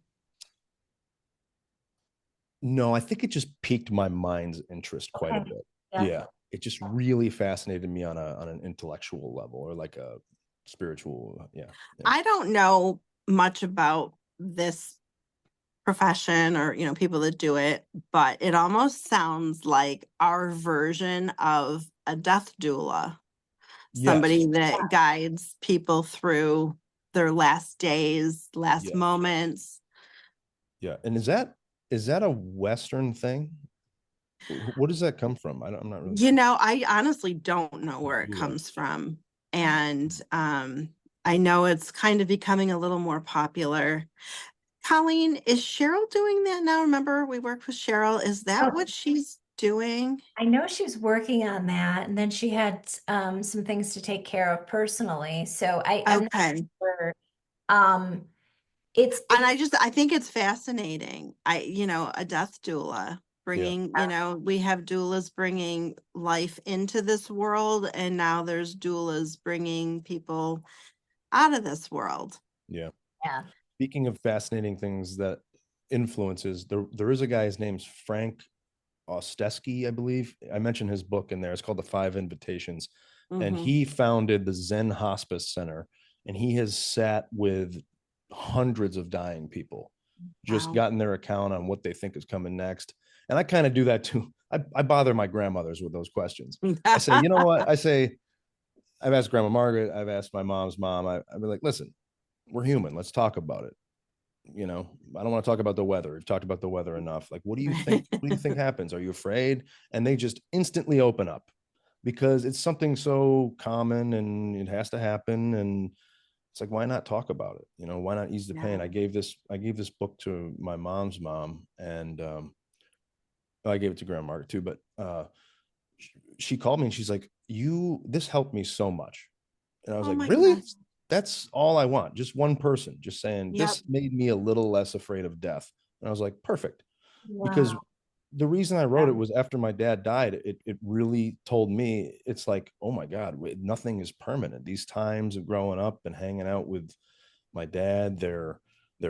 No, I think it just piqued my mind's interest quite a
Okay.
bit.
Yeah.
Yeah. It just really fascinated me on an intellectual level, or like a spiritual. Yeah. Yeah.
I don't know much about this profession or, people that do it, but it almost sounds like our version of a death doula,
Yes.
somebody that guides people through their last days, last
Yeah.
moments.
Yeah. And is that a Western thing? What does that come from? I'm not really sure.
I honestly don't know where it
Doula.
comes from. And I know it's kind of becoming a little more popular. Kolein, is Cheryl doing that now? Remember, we worked with Cheryl. Is that
Oh,
what she's doing?
I know she's working on that, and then she had some things to take care of personally. So I'm not
Okay.
sure. Um, it's
And
it's
I think it's fascinating. A death doula
Yeah.
bringing, we have doulas bringing life into this world, and now there's doulas bringing people out of this world.
Yeah.
yeah.
Speaking of fascinating things that influences, there is a guy, his name's Frank Osteski, I believe. I mentioned his book in there. It's called The Five Invitations. And
Hmm.
he founded the Zen Hospice Center. And he has sat with hundreds of dying people, just
Wow.
gotten their account on what they think is coming next. And I kind of do that too. I bother my grandmothers with those questions. I say, you know what? I've asked Grandma Margaret, I've asked my mom's mom. I'd be like, listen, we're human. Let's talk about it. I don't want to talk about the weather. We've talked about the weather enough. Like, what do you think? What do you think happens? Are you afraid? And they just instantly open up, because it's something so common and it has to happen. And it's like, why not talk about it? Why not ease the pain?
Yeah.
I gave this book to my mom's mom, and I gave it to Grandma Margaret too. But she called me and she's like, this helped me so much. And I was
Oh
like,
my
really?
gosh.
That's all I want. Just one person just saying,
Yep.
this made me a little less afraid of death. And I was like, perfect. Because
Wow.
the reason I wrote
Yeah.
it was after my dad died, it really told me, it's like, oh my God, nothing is permanent. These times of growing up and hanging out with my dad, they're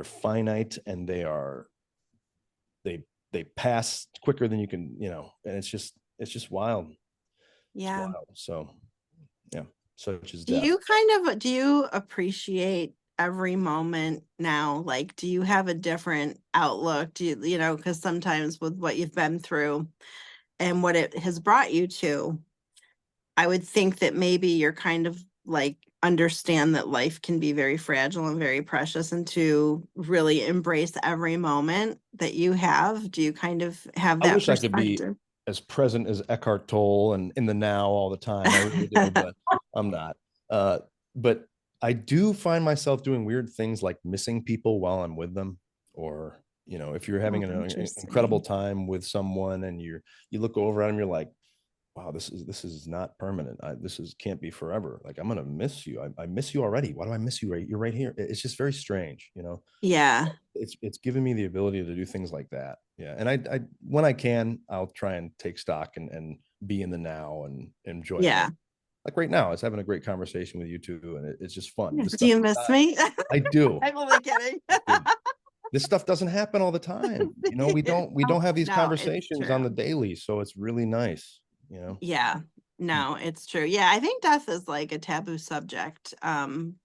finite, and they they pass quicker than you can, and it's just wild. It's
Yeah.
wild. So yeah, such as
Do
death.
you do you appreciate every moment now? Like, do you have a different outlook? Because sometimes with what you've been through and what it has brought you to, I would think that maybe you're kind of like understand that life can be very fragile and very precious, and to really embrace every moment that you have. Do you kind of have
I
that
wish I could be
perspective?
as present as Eckhart Tolle and in the now all the time. I really do, but I'm not. But I do find myself doing weird things, like missing people while I'm with them, or if you're having
Oh,
an incredible
interesting.
time with someone and you look over at them, you're like, wow, this is not permanent. This is can't be forever. Like, I'm gonna miss you. I miss you already. Why do I miss you? You're right here. It's just very strange,
Yeah.
it's given me the ability to do things like that. Yeah. And I when I can, I'll try and take stock and be in the now and enjoy the moment.
Yeah.
Like right now, I was having a great conversation with you two, and it's just fun. This
Do
stuff
you
is
miss
not,
me?
I do.
I'm only kidding.
I do. this stuff doesn't happen all the time. We don't have these conversations on the daily. So it's really nice,
Yeah, no, it's true. Yeah. I think death is like a taboo subject. In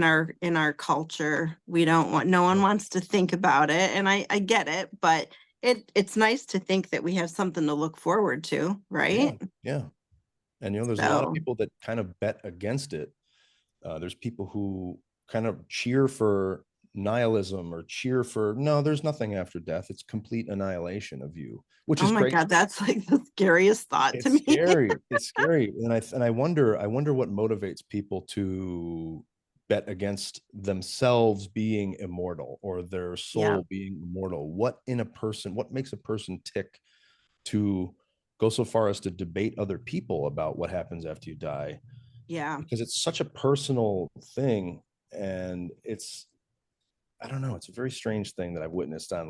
our culture, no one wants to think about it. And I get it, but it's nice to think that we have something to look forward to. Right.
Yeah. And, there's a lot of people that kind of bet against it. There's people who kind of cheer for nihilism or cheer for, no, there's nothing after death. It's complete annihilation of you, which is great.
Oh my God, that's like the scariest thought to me.
Scary. It's scary. And I wonder what motivates people to bet against themselves being immortal or their soul being immortal. What makes a person tick to go so far as to debate other people about what happens after you die?
Yeah.
Because it's such a personal thing. And I don't know, it's a very strange thing that I witnessed on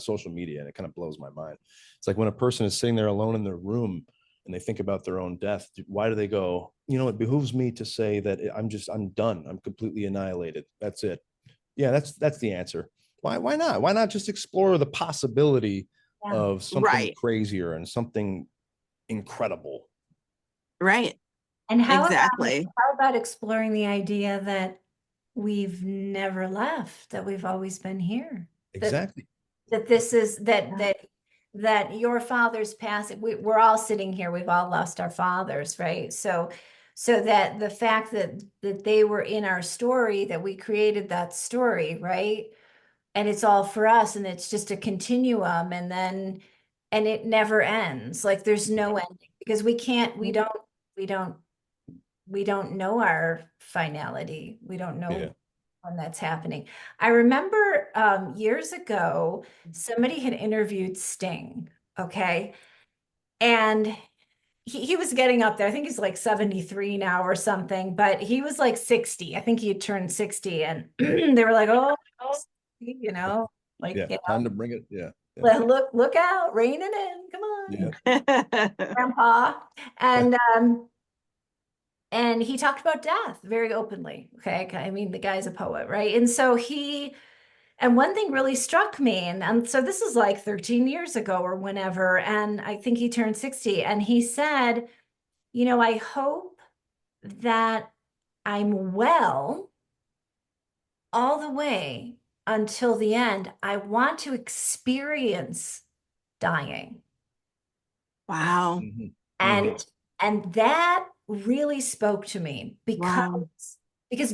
social media, and it kind of blows my mind. It's like when a person is sitting there alone in their room and they think about their own death, why do they go, it behooves me to say that I'm done. I'm completely annihilated. That's it. Yeah, that's the answer. Why not? Why not just explore the possibility of something crazier and something incredible?
Right.
And how about exploring the idea that we've never left, that we've always been here?
Exactly.
That this is that your father's passing. We're all sitting here. We've all lost our fathers, right? So that the fact that they were in our story, that we created that story, right? And it's all for us, and it's just a continuum, and it never ends. Like there's no ending, because we don't know our finality. We don't know when that's happening. I remember years ago, somebody had interviewed Sting, okay? And he was getting up there. I think he's like 73 now or something, but he was like 60. I think he had turned 60, and they were like, oh,
time to bring it. Yeah.
Look out, reining in. Come on, Grandpa. And he talked about death very openly. Okay. I mean, the guy's a poet, right? And so and one thing really struck me, and so this is like 13 years ago or whenever, and I think he turned 60, and he said, I hope that I'm well all the way until the end. I want to experience dying.
Wow.
And that really spoke to me because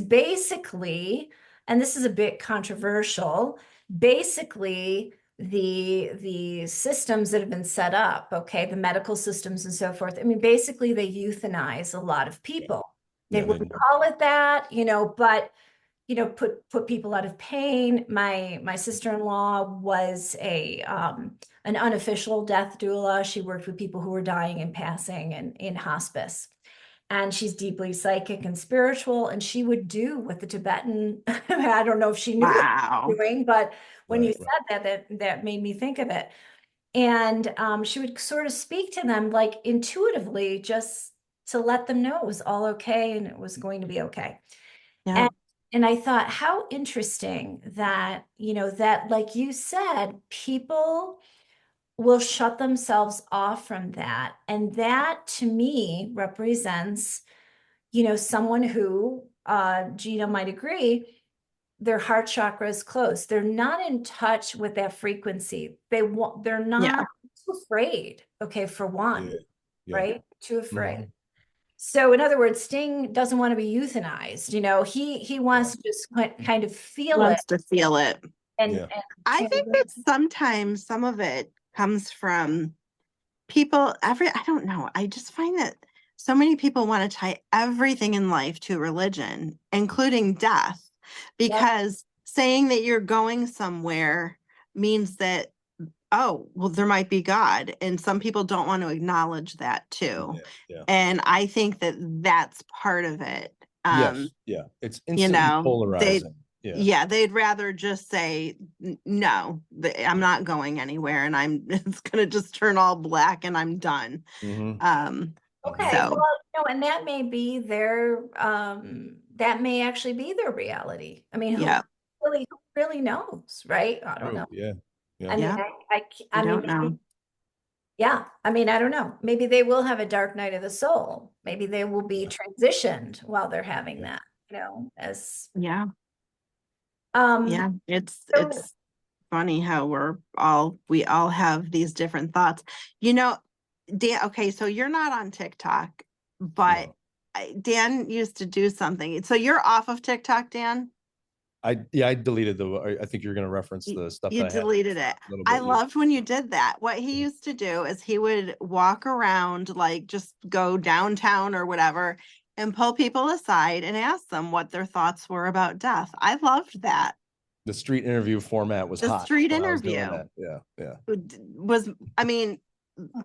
basically, and this is a bit controversial, basically the systems that have been set up, okay, the medical systems and so forth, I mean, basically they euthanize a lot of people. They wouldn't call it that, but put people out of pain. My sister-in-law was an unofficial death doula. She worked with people who were dying and passing and in hospice. And she's deeply psychic and spiritual. And she would do what the Tibetan, I don't know if she knew what she was doing, but when you said that made me think of it. And she would sort of speak to them like intuitively, just to let them know it was all okay and it was going to be okay.
Yeah.
And I thought, how interesting that, that, like you said, people will shut themselves off from that. And that to me represents, someone who, Gina might agree, their heart chakra is closed. They're not in touch with that frequency. They're not too afraid, okay, for one, right? Too afraid. So in other words, Sting doesn't want to be euthanized. He wants to just kind of feel it.
To feel it.
And
I think that sometimes some of it comes from people. I don't know. I just find that so many people want to tie everything in life to religion, including death, because saying that you're going somewhere means that, oh, well, there might be God. And some people don't want to acknowledge that too. And I think that that's part of it.
It's instantly polarizing.
They'd rather just say, no, I'm not going anywhere, and it's going to just turn all black and I'm done.
Okay. So. Well, and that may be that may actually be their reality. I mean, who really knows, right? I don't
True.
know.
Yeah. Yeah.
I mean,
Yeah.
I
You
mean,
don't know.
yeah, I mean, I don't know. Maybe they will have a dark night of the soul. Maybe they will be transitioned while they're having
Yeah.
that, as
Yeah.
um
Yeah.
so
It's funny how we all have these different thoughts. Dan, okay, so you're not on TikTok, but
No.
Dan used to do something. So you're off of TikTok, Dan?
I deleted I think you're going to reference the stuff
You
that I had
deleted it.
a little
I
bit.
loved when you did that. What he used to do is he would walk around, like just go downtown or whatever, and pull people aside and ask them what their thoughts were about death. I loved that.
The street interview format was
The
hot
street
when I was doing
interview
that. Yeah. Yeah.
was, I mean,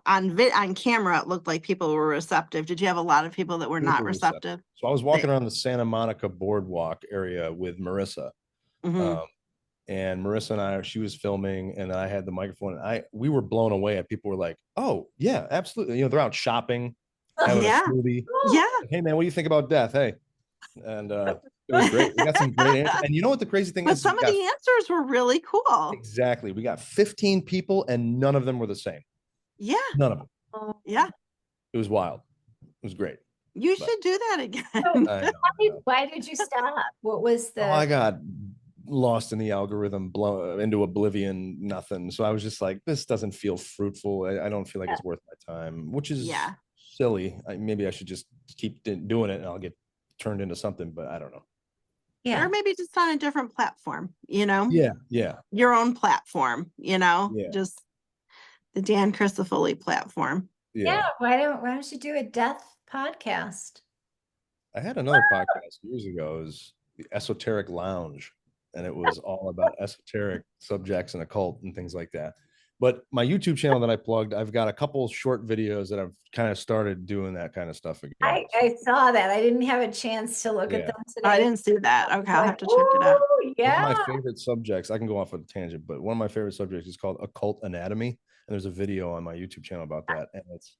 on camera, it looked like people were receptive. Did you have a lot of people that were not
Super receptive.
receptive?
So I was walking around the Santa Monica boardwalk area with Marissa.
Mhm.
And Marissa and she was filming, and I had the microphone. And we were blown away. At people were like, "Oh yeah, absolutely." They're out shopping, having a
Yeah.
smoothie.
Yeah.
Hey man, what do you think about death? Hey, and it was great. We got some great answers. And you know what the crazy thing
But
is?
some of the answers were really cool.
Exactly. We got 15 people, and none of them were the same.
Yeah.
None of them.
Yeah.
It was wild. It was great.
You
But
should do that again.
I know.
why did you stop? What was
Oh, I
the
got lost in the algorithm, blown into oblivion, nothing. So I was just like, this doesn't feel fruitful. I don't feel like it's worth my time, which is
Yeah.
silly. Maybe I should just keep doing it and I'll get turned into something, but I don't know.
Or maybe just on a different platform,
Yeah. Yeah.
your own platform,
Yeah.
just the Dan Crisafulli platform.
Yeah, why don't you do a death podcast?
I had another podcast years ago. It was the Esoteric Lounge, and it was all about esoteric subjects and occult and things like that. But my YouTube channel that I plugged, I've got a couple short videos that I've kind of started doing that kind of stuff again.
I saw that. I didn't have a chance to look at them today.
I didn't see that. Okay, I'll have to check it out.
Yeah.
One of my favorite subjects, I can go off on a tangent, but one of my favorite subjects is called occult anatomy. And there's a video on my YouTube channel about that. And it's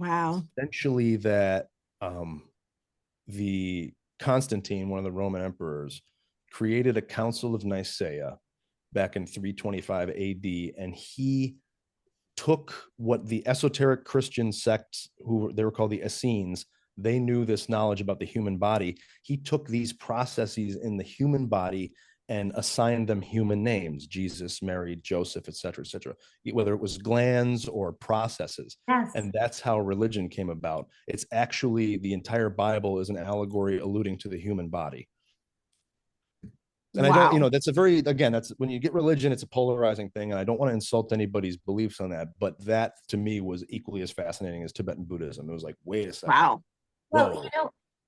essentially that the Constantine, one of the Roman emperors, created a Council of Nicaea back in 325 AD, and he took what the esoteric Christian sects, they were called the Essenes, they knew this knowledge about the human body. He took these processes in the human body and assigned them human names: Jesus, Mary, Joseph, etc., whether it was glands or processes.
Yes.
And that's how religion came about. It's actually, the entire Bible is an allegory alluding to the human body. And I don't, that's that's when you get religion, it's a polarizing thing. And I don't want to insult anybody's beliefs on that. But that to me was equally as fascinating as Tibetan Buddhism. It was like, wait a second.
Wow. Well,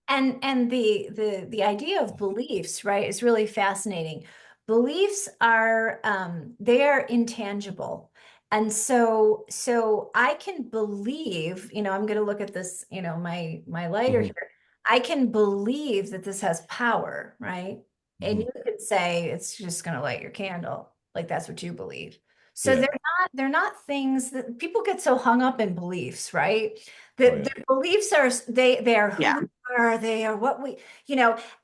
and the idea of beliefs, right, is really fascinating. Beliefs are they are intangible. And so I can believe, I'm going to look at this, my lighter here. I can believe that this has power, right? And you could say it's just going to light your candle. Like that's what you believe. So they're not things that people get so hung up in beliefs, right? Their beliefs are they are who they are what we,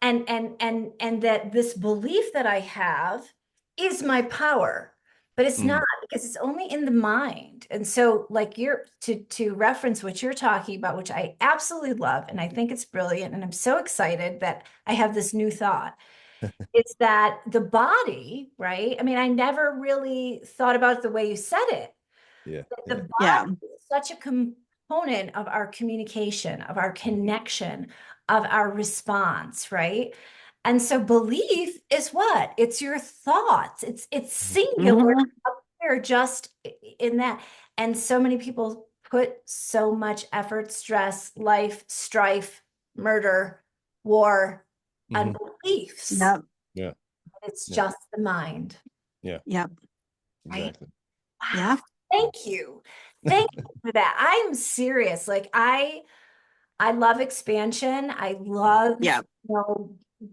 and that this belief that I have is my power, but it's not, because it's only in the mind. And so like to reference what you're talking about, which I absolutely love, and I think it's brilliant, and I'm so excited that I have this new thought. It's that the body, right? I mean, I never really thought about it the way you said it. The body is such a component of our communication, of our connection, of our response, right? And so belief is what? It's your thoughts. It's singular up there, just in that. And so many people put so much effort, stress, life, strife, murder, war, on beliefs.
Yeah.
It's just the mind.
Yeah.
Yep.
Exactly.
Wow. Yeah. Thank you. Thank you for that. I'm serious. Like I love expansion. I love,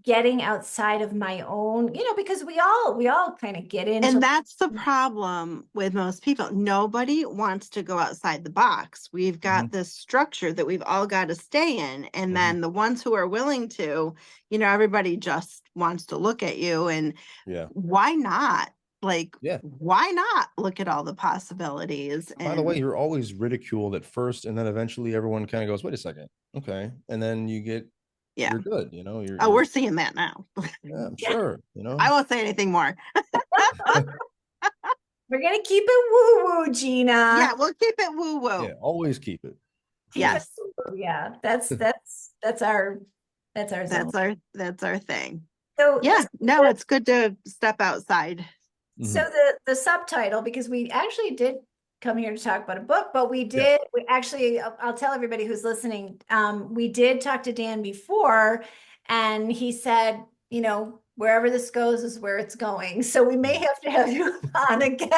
getting outside of my own, because we all kind of get into.
And that's the problem with most people. Nobody wants to go outside the box. We've got this structure that we've all got to stay in. And then the ones who are willing to, everybody just wants to look at you. And why not? Like, why not look at all the possibilities?
By the way, you're always ridiculed at first, and then eventually everyone kind of goes, wait a second. Okay. And then you get, you're good.
We're seeing that now.
Yeah, I'm sure,
I won't say anything more.
We're going to keep it woo-woo, Gina.
Yeah, we'll keep it woo-woo.
Yeah, always keep it.
Yes.
Yeah, that's our zone.
That's our thing.
So
yeah, no, it's good to step outside.
So the subtitle, because we actually did come here to talk about a book, but we actually, I'll tell everybody who's listening, we did talk to Dan before, and he said, wherever this goes is where it's going. So we may have to have you on again.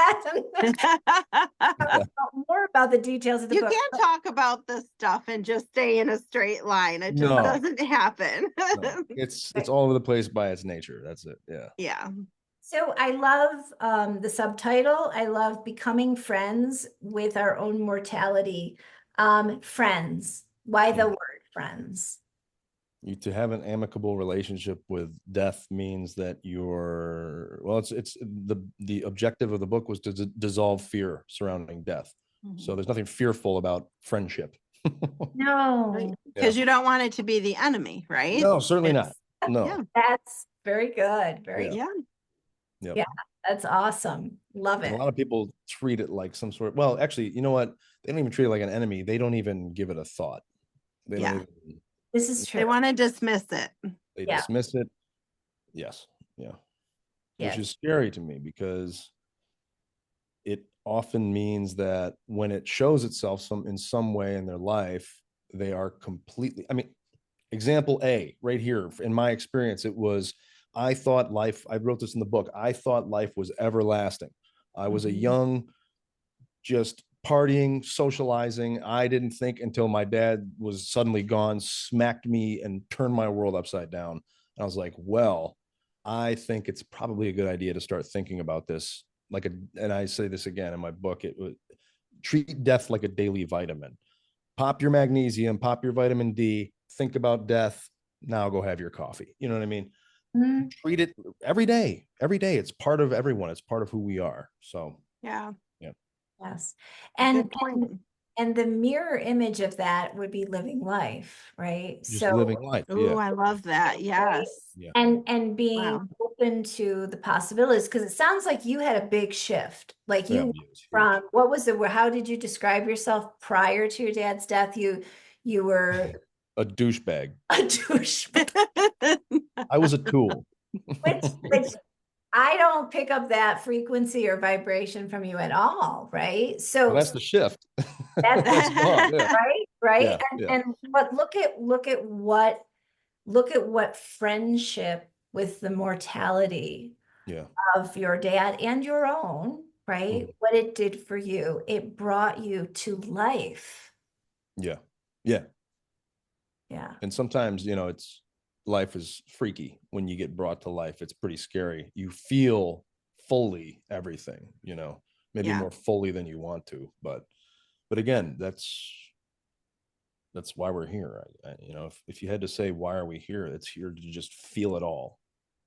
More about the details of the book.
You can't talk about this stuff and just stay in a straight line. It just doesn't happen.
No. It's all over the place by its nature. That's it. Yeah.
Yeah.
So I love the subtitle. I love becoming friends with our own mortality. Friends. Why the word friends?
To have an amicable relationship with death means that it's the objective of the book was to dissolve fear surrounding death. So there's nothing fearful about friendship.
No,
because you don't want it to be the enemy, right?
No, certainly not. No.
That's very good.
Yeah,
that's awesome. Love it.
And a lot of people treat it like some sort of, well, actually, you know what? They don't even treat it like an enemy. They don't even give it a thought.
This is true.
They want to dismiss it.
They dismiss it. Yes. Yeah. Which is scary to me, because it often means that when it shows itself in some way in their life, they are completely, example A right here, in my experience, it was, I wrote this in the book, I thought life was everlasting. I was a young, just partying, socializing. I didn't think until my dad was suddenly gone, smacked me and turned my world upside down. And I was like, well, I think it's probably a good idea to start thinking about this and I say this again in my book, it would treat death like a daily vitamin. Pop your magnesium, pop your vitamin D, think about death. Now go have your coffee. You know what I mean? Treat it every day. Every day. It's part of everyone. It's part of who we are. So
yes. And the mirror image of that would be living life, right?
Just living life.
Oh, I love that. Yes.
Yeah.
And being open to the possibilities, because it sounds like you had a big shift. Like from how did you describe yourself prior to your dad's death? You were
a douchebag.
A douchebag.
I was a tool.
Which I don't pick up that frequency or vibration from you at all, right? So
that's the shift.
That's right. But look at what friendship with the mortality of your dad and your own, right? What it did for you. It brought you to life.
Yeah. And sometimes, life is freaky when you get brought to life. It's pretty scary. You feel fully everything, maybe more fully than you want to, but again, that's why we're here. If you had to say, why are we here? It's here to just feel it all,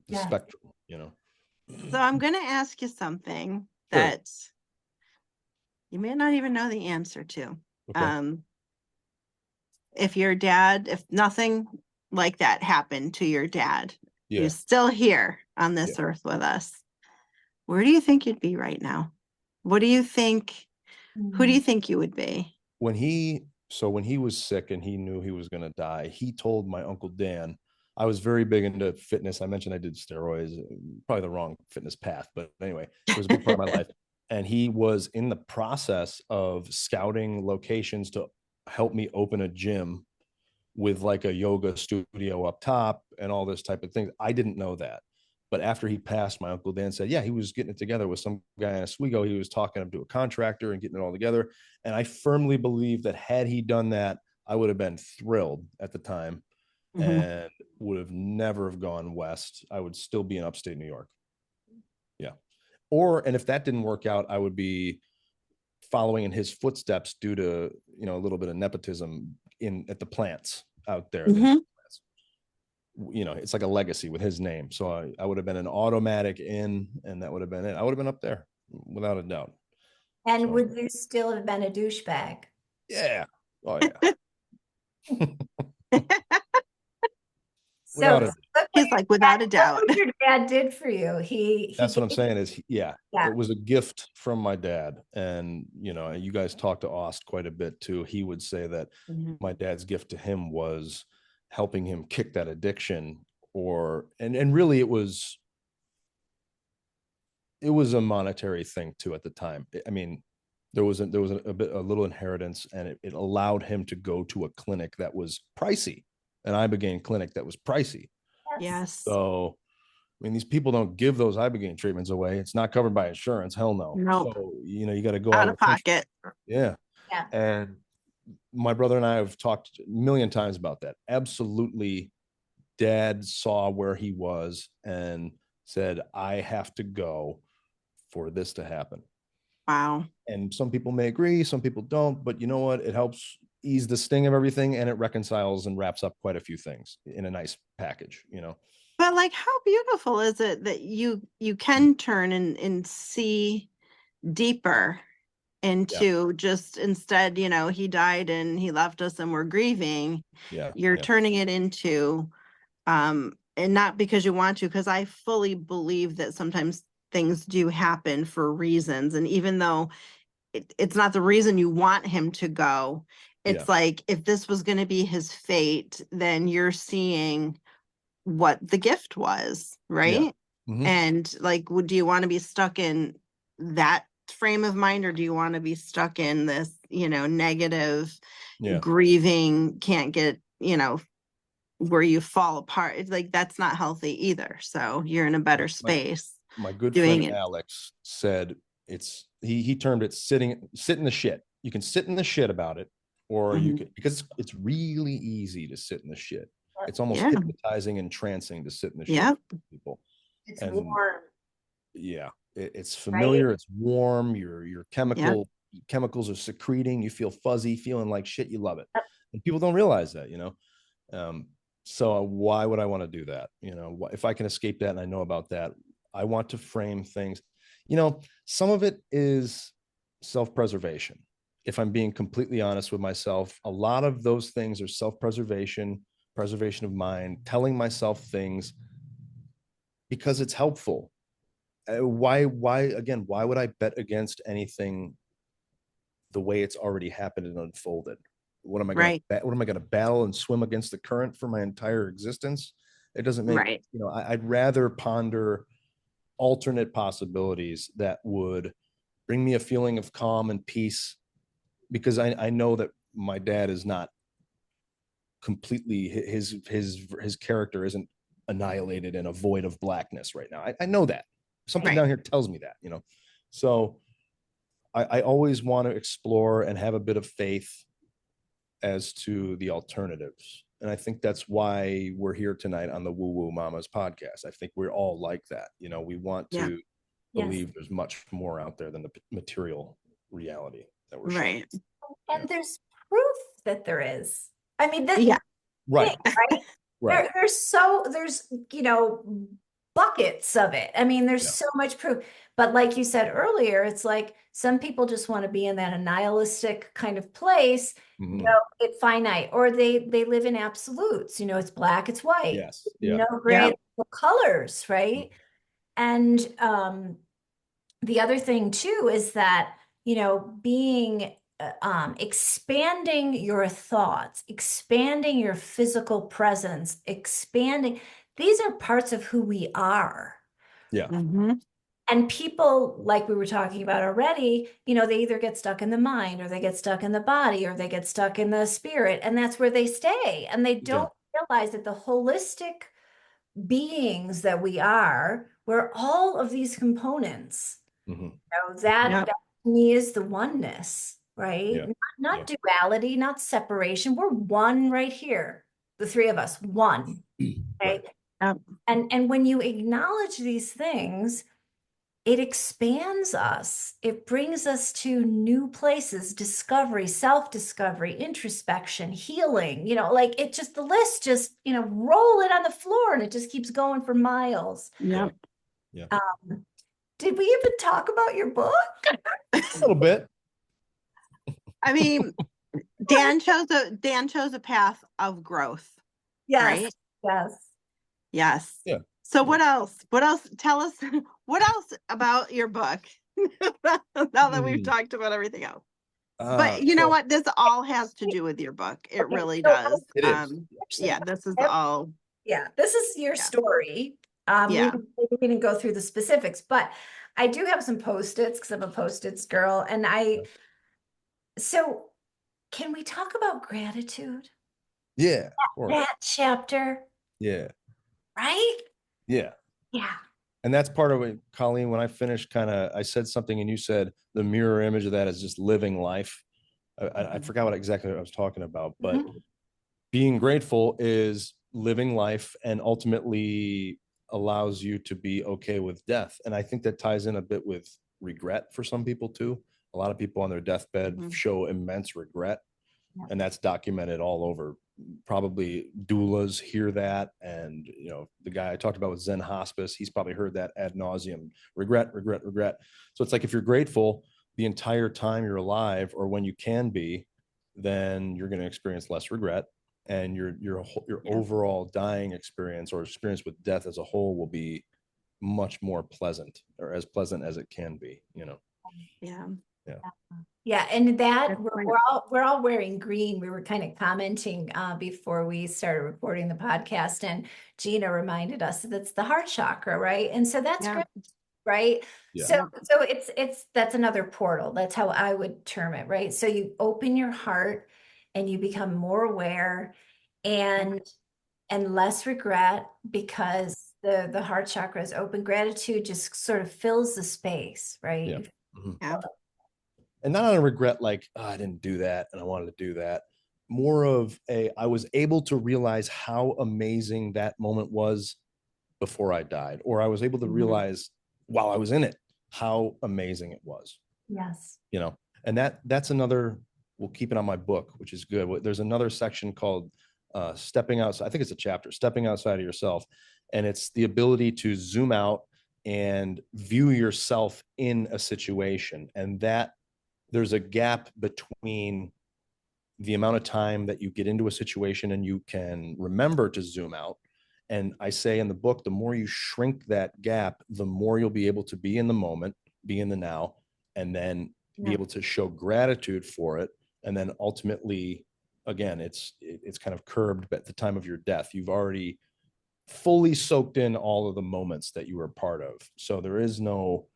the spectrum,
So I'm going to ask you something that you may not even know the answer to. Okay. If nothing like that happened to your dad, he's still here on this earth with us, where do you think you'd be right now? What do you think? Who do you think you would be?
When he was sick and he knew he was going to die, he told my Uncle Dan, I was very big into fitness. I mentioned I did steroids, probably the wrong fitness path, but anyway, it was a big part of my life. And he was in the process of scouting locations to help me open a gym with like a yoga studio up top and all this type of thing. I didn't know that. But after he passed, my Uncle Dan said, he was getting it together with some guy in Oswego. He was talking him to a contractor and getting it all together. And I firmly believe that had he done that, I would have been thrilled at the time. and would have never have gone west. I would still be in upstate New York. Yeah. And if that didn't work out, I would be following in his footsteps due to, you know, a little bit of nepotism at the plants out there. You know, it's like a legacy with his name. So I would have been an automatic in, and that would have been it. I would have been up there without a doubt.
And would you still have been a douchebag?
Yeah. Oh yeah.
So
he's like, without a doubt.
Look what your dad did for you.
That's what I'm saying is,
yeah,
it was a gift from my dad. And, you know, you guys talk to Ost quite a bit too. He would say that my dad's gift to him was helping him kick that addiction, and really it was a monetary thing too at the time. I mean, there was a little inheritance, and it allowed him to go to a clinic that was pricey, an ibogaine clinic that was pricey.
Yes.
So, I mean, these people don't give those ibogaine treatments away. It's not covered by insurance. Hell no.
Nope.
So, you know, you got to go
out of pocket.
Yeah. And my brother and I have talked a million times about that. Absolutely. Dad saw where he was and said, I have to go for this to happen.
Wow.
And some people may agree, some people don't, but you know what? It helps ease the sting of everything, and it reconciles and wraps up quite a few things in a nice package, you know.
But like, how beautiful is it that you can turn and see deeper into just, instead, you know, he died and he left us and we're grieving. You're turning it into, and not because you want to, because I fully believe that sometimes things do happen for reasons. And even though it's not the reason you want him to go, it's like, if this was going to be his fate, then you're seeing what the gift was, right? And like, do you want to be stuck in that frame of mind, or do you want to be stuck in this, you know, negative, grieving, can't get, you know, where you fall apart? It's like, that's not healthy either. So you're in a better space.
My good friend Alex said he termed it sit in the shit. You can sit in the shit about it, or you can, because it's really easy to sit in the shit. It's almost hypnotizing and trancing to sit in the shit for people.
It's warm.
Yeah, it's familiar. Right? It's warm. Your chemicals are secreting. You feel fuzzy, feeling like shit. You love it, and people don't realize that, you know. So why would I want to do that? You know, if I can escape that and I know about that, I want to frame things. You know, some of it is self-preservation. If I'm being completely honest with myself, a lot of those things are self-preservation, preservation of mind, telling myself things because it's helpful. Why would I bet against anything the way it's already happened and unfolded? What am I going to battle and swim against the current for my entire existence? It doesn't make, you know, I'd rather ponder alternate possibilities that would bring me a feeling of calm and peace, because I know that my dad is not completely, his character isn't annihilated and a void of blackness right now. I know that something down here tells me that, you know. So I always want to explore and have a bit of faith as to the alternatives. And I think that's why we're here tonight on the WooWooMommas podcast. I think we're all like that. You know, we want to believe there's much more out there than the material reality that we're showing.
And there's proof that there is. I mean, that's
right.
There's, you know, buckets of it. I mean, there's so much proof. But like you said earlier, it's like some people just want to be in that annihilistic kind of place, you know, it's finite, or they live in absolutes, you know, it's black, it's white, no gray colors, right? And the other thing too is that, you know, being expanding your thoughts, expanding your physical presence, expanding, these are parts of who we are. And people, like we were talking about already, you know, they either get stuck in the mind, or they get stuck in the body, or they get stuck in the spirit, and that's where they stay. And they don't realize that the holistic beings that we are, we're all of these components. You know, that to me is the oneness, right? Not duality, not separation. We're one right here. the three of us, one. Okay.
Yep.
And when you acknowledge these things, it expands us. It brings us to new places, discovery, self-discovery, introspection, healing, like it just, the list just, roll it on the floor and it just keeps going for miles.
Yep.
Yeah.
Did we even talk about your book?
A little bit.
I mean, Dan chose a path of growth.
Yes.
Right?
Yes.
Yes.
Yeah.
So what else? What else? Tell us what else about your book now that we've talked about everything else. But you know what? This all has to do with your book. It really does.
It is.
Yeah, this is all.
Yeah, this is your story.
Yeah.
We didn't go through the specifics, but I do have some Post-its because I'm a Post-its girl. And so can we talk about gratitude?
Yeah.
That chapter.
Yeah.
Right?
Yeah.
Yeah.
And that's part of it, Colleen, when I finished, I said something and you said the mirror image of that is just living life. I forgot what exactly I was talking about, but being grateful is living life and ultimately allows you to be okay with death. And I think that ties in a bit with regret for some people too. A lot of people on their deathbed show immense regret, and that's documented all over. Probably doulas hear that, and the guy I talked about with Zen Hospice, he's probably heard that ad nauseum. Regret. So it's like, if you're grateful the entire time you're alive, or when you can be, then you're going to experience less regret, and your overall dying experience or experience with death as a whole will be much more pleasant, or as pleasant as it can be.
Yeah, and that we're all wearing green. We were kind of commenting before we started recording the podcast, and Gina reminded us that it's the heart chakra, right? And so that's great, right?
Yeah.
So that's another portal. That's how I would term it, right? So you open your heart and you become more aware and less regret, because the heart chakra is open. Gratitude just sort of fills the space, right?
Yeah.
And not on a regret, like, oh, I didn't do that and I wanted to do that. More of I was able to realize how amazing that moment was before I died, or I was able to realize while I was in it how amazing it was.
Yes.
And that's another, we'll keep it on my book, which is good. There's another section called stepping outside. I think it's a chapter, stepping outside of yourself. And it's the ability to zoom out and view yourself in a situation. And that there's a gap between the amount of time that you get into a situation and you can remember to zoom out. And I say in the book, the more you shrink that gap, the more you'll be able to be in the moment, be in the now, and then be able to show gratitude for it. And then ultimately, again, it's kind of curbed at the time of your death. You've already fully soaked in all of the moments that you were a part of. So there is no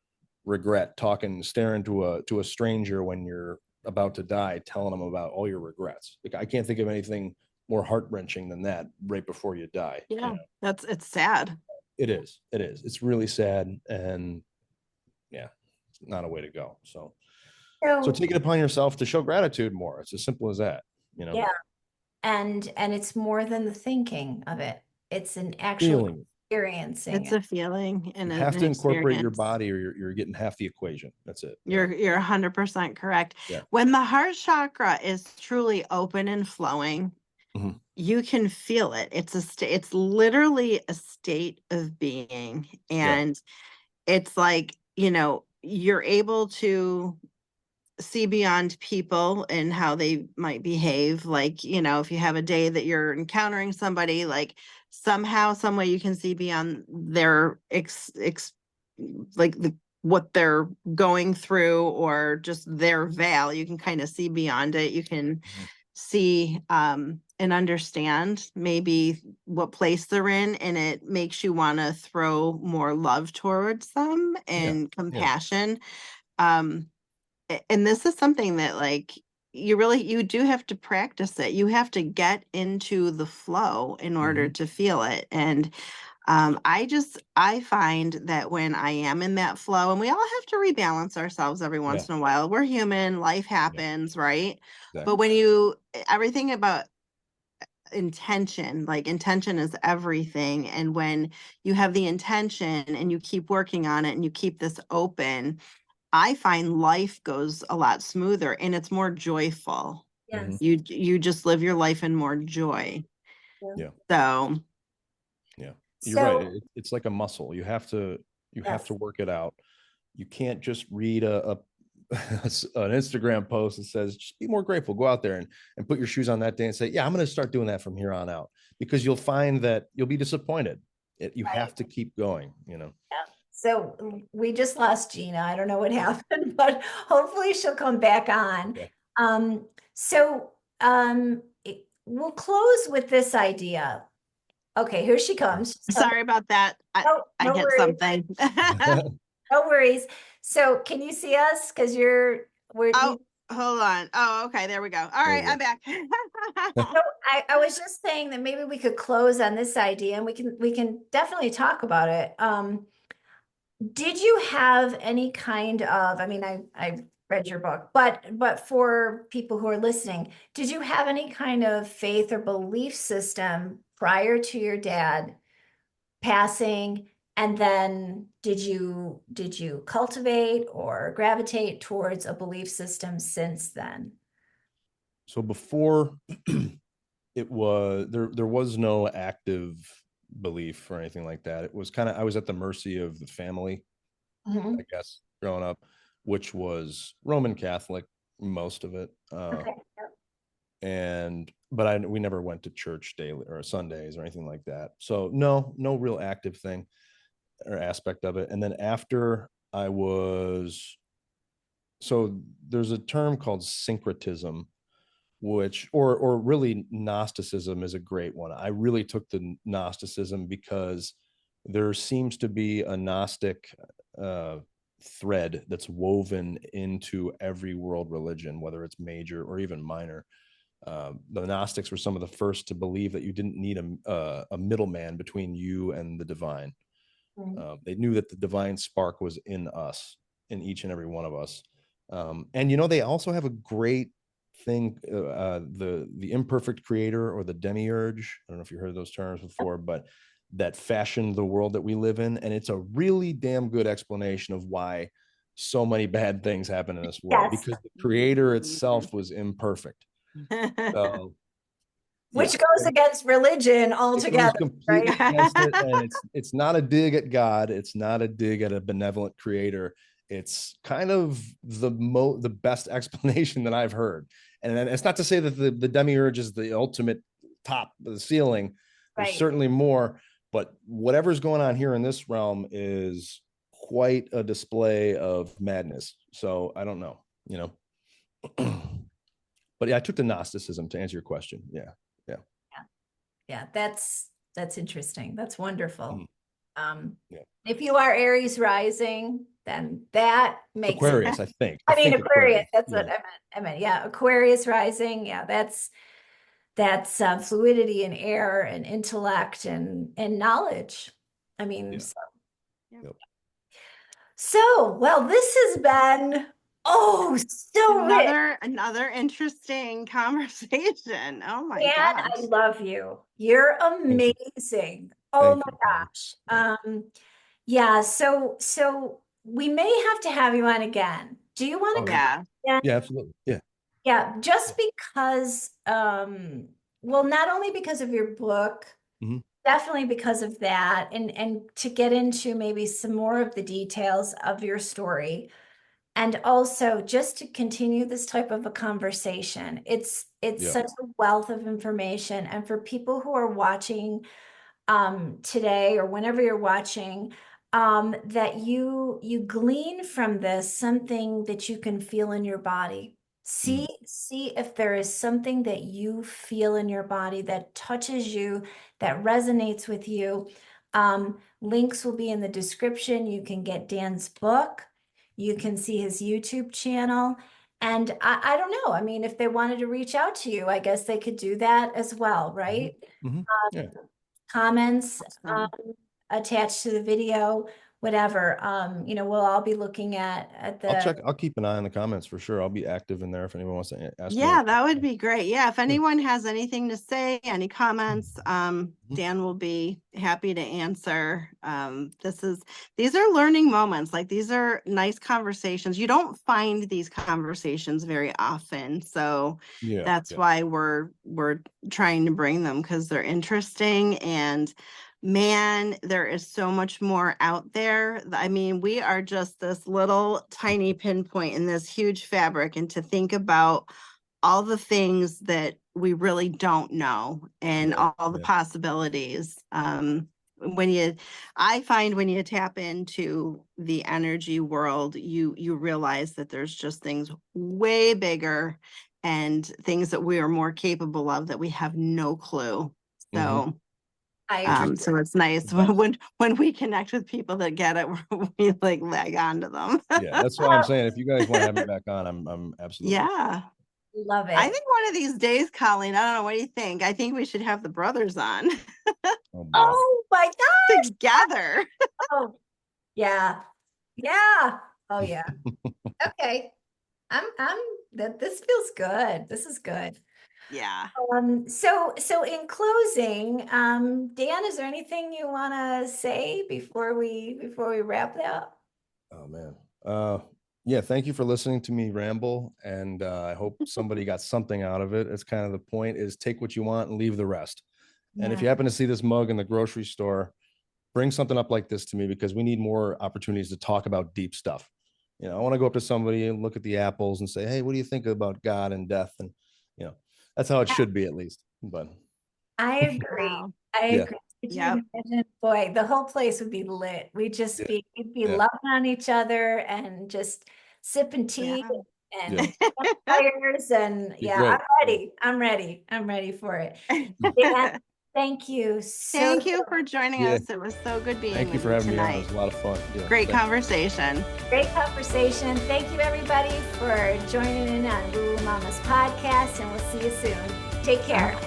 regret staring to a stranger when you're about to die, telling them about all your regrets. Like, I can't think of anything more heart-wrenching than that right before you die.
It's sad.
It is it's really sad, and it's not a way to go. So take it upon yourself to show gratitude more. It's as simple as that.
And it's more than the thinking of it. It's an actual
feeling.
Experiencing
it's a feeling, and
you have to incorporate your body, or you're getting half the equation. That's it.
You're 100% correct.
Yeah.
When the heart chakra is truly open and flowing, you can feel it. It's literally a state of being, and it's like, you're able to see beyond people and how they might behave. Like, if you have a day that you're encountering somebody, like somehow, some way you can see beyond their what they're going through, or just their veil. You can kind of see beyond it. You can see and understand maybe what place they're in, and it makes you want to throw more love towards them and compassion. And this is something that, like, you do have to practice it. You have to get into the flow in order to feel it. And I find that when I am in that flow, and we all have to rebalance ourselves every once in a while. We're human, life happens, right? But when everything about intention. Like intention is everything. And when you have the intention and you keep working on it and you keep this open, I find life goes a lot smoother and it's more joyful.
Yes.
You just live your life in more joy.
Yeah.
So
yeah, you're right. It's like a muscle. You have to
Yes.
work it out. You can't just read an Instagram post that says just be more grateful. Go out there and put your shoes on that day and say, yeah, I'm going to start doing that from here on out, because you'll find that you'll be disappointed. You have to keep going, you know.
Yeah. So we just lost Gina. I don't know what happened, but hopefully she'll come back on.
Yeah.
So we'll close with this idea. Okay, here she comes.
sorry about that. I
No
hit
worries.
something.
No worries. So can you see us? Because
hold on. Oh, okay. There we go. All right, I'm back.
So I was just saying that maybe we could close on this idea, and we can definitely talk about it. Did you have any kind of, I mean, I read your book, but for people who are listening, did you have any kind of faith or belief system prior to your dad passing? And then did you cultivate or gravitate towards a belief system since then?
So before it was there was no active belief or anything like that. It was kind of, I was at the mercy of the family, I guess, growing up, which was Roman Catholic, most of it.
Okay.
But we never went to church daily or Sundays or anything like that. So no real active thing or aspect of it. And then after so there's a term called syncretism, which or really Gnosticism is a great one. I really took the Gnosticism because there seems to be a Gnostic thread that's woven into every world religion, whether it's major or even minor. The Gnostics were some of the first to believe that you didn't need a middleman between you and the divine. They knew that the divine spark was in us, in each and every one of us. And they also have a great thing, the imperfect creator, or the demiurge. I don't know if you heard those terms before, but that fashioned the world that we live in. And it's a really damn good explanation of why so many bad things happen in this world, because the creator itself was imperfect. So,
which goes against religion altogether, right?
Against it, and it's not a dig at God. It's not a dig at a benevolent creator. It's kind of the best explanation that I've heard. And it's not to say that the demiurge is the ultimate top of the ceiling. There's certainly more, but whatever's going on here in this realm is quite a display of madness. So I don't know, but yeah, I took the Gnosticism to answer your question. Yeah.
That's interesting. That's wonderful.
Yeah.
If you are Aries rising, then that makes
Aquarius, I think.
I mean, Aquarius. That's what I meant. Yeah, Aquarius rising. Yeah, that's fluidity and air and intellect and knowledge. I mean, so well, this has been so
another interesting conversation. Oh my gosh.
I love you. You're amazing. Oh my gosh. Yeah, so we may have to have you on again. Do you want to come
on? Yeah, absolutely.
Yeah, just because well, not only because of your book, definitely because of that, and to get into maybe some more of the details of your story. And also just to continue this type of a conversation. It's such a wealth of information. And for people who are watching today or whenever you're watching, that you glean from this something that you can feel in your body. See if there is something that you feel in your body that touches you, that resonates with you. Links will be in the description. You can get Dan's book. You can see his YouTube channel. And I don't know. I mean, if they wanted to reach out to you, I guess they could do that as well, right?
Yeah.
Comments attached to the video whatever. We'll all be looking at the.
I'll keep an eye on the comments for sure. I'll be active in there if anyone wants to ask me.
Yeah, that would be great. Yeah, if anyone has anything to say, any comments, Dan will be happy to answer. These are learning moments. Like, these are nice conversations. You don't find these conversations very often. So that's why we're trying to bring them, because they're interesting. And man, there is so much more out there. I mean, we are just this little tiny pinpoint in this huge fabric, and to think about all the things that we really don't know and all the possibilities. I find when you tap into the energy world, you realize that there's just things way bigger and things that we are more capable of that we have no clue. So so it's nice when we connect with people that get it, we like lag onto them.
Yeah, that's what I'm saying. If you guys want to have me back on, I'm absolutely.
Love it.
I think one of these days, Kolein, I don't know, what do you think? I think we should have the brothers on.
Oh my gosh.
Together.
Oh, yeah. Oh yeah. Okay. This feels good. This is good.
Yeah.
So in closing, Dan, is there anything you want to say before we wrap that up?
Oh man. Yeah, thank you for listening to me ramble, and I hope somebody got something out of it. It's kind of the point, is take what you want and leave the rest. And if you happen to see this mug in the grocery store, bring something up like this to me, because we need more opportunities to talk about deep stuff. I want to go up to somebody and look at the apples and say, hey, what do you think about God and death? And that's how it should be, at least. But
I agree.
Wow.
I agree. Could you imagine? Boy, the whole place would be lit. We'd be loving on each other and just sipping tea and fires. And I'm ready for it. Dan, thank you.
Thank you for joining us. It was so good being with you.
Thank you for having me on. It was a lot of fun.
Great conversation.
Thank you, everybody, for joining in on WooWooMommas podcast, and we'll see you soon. Take care.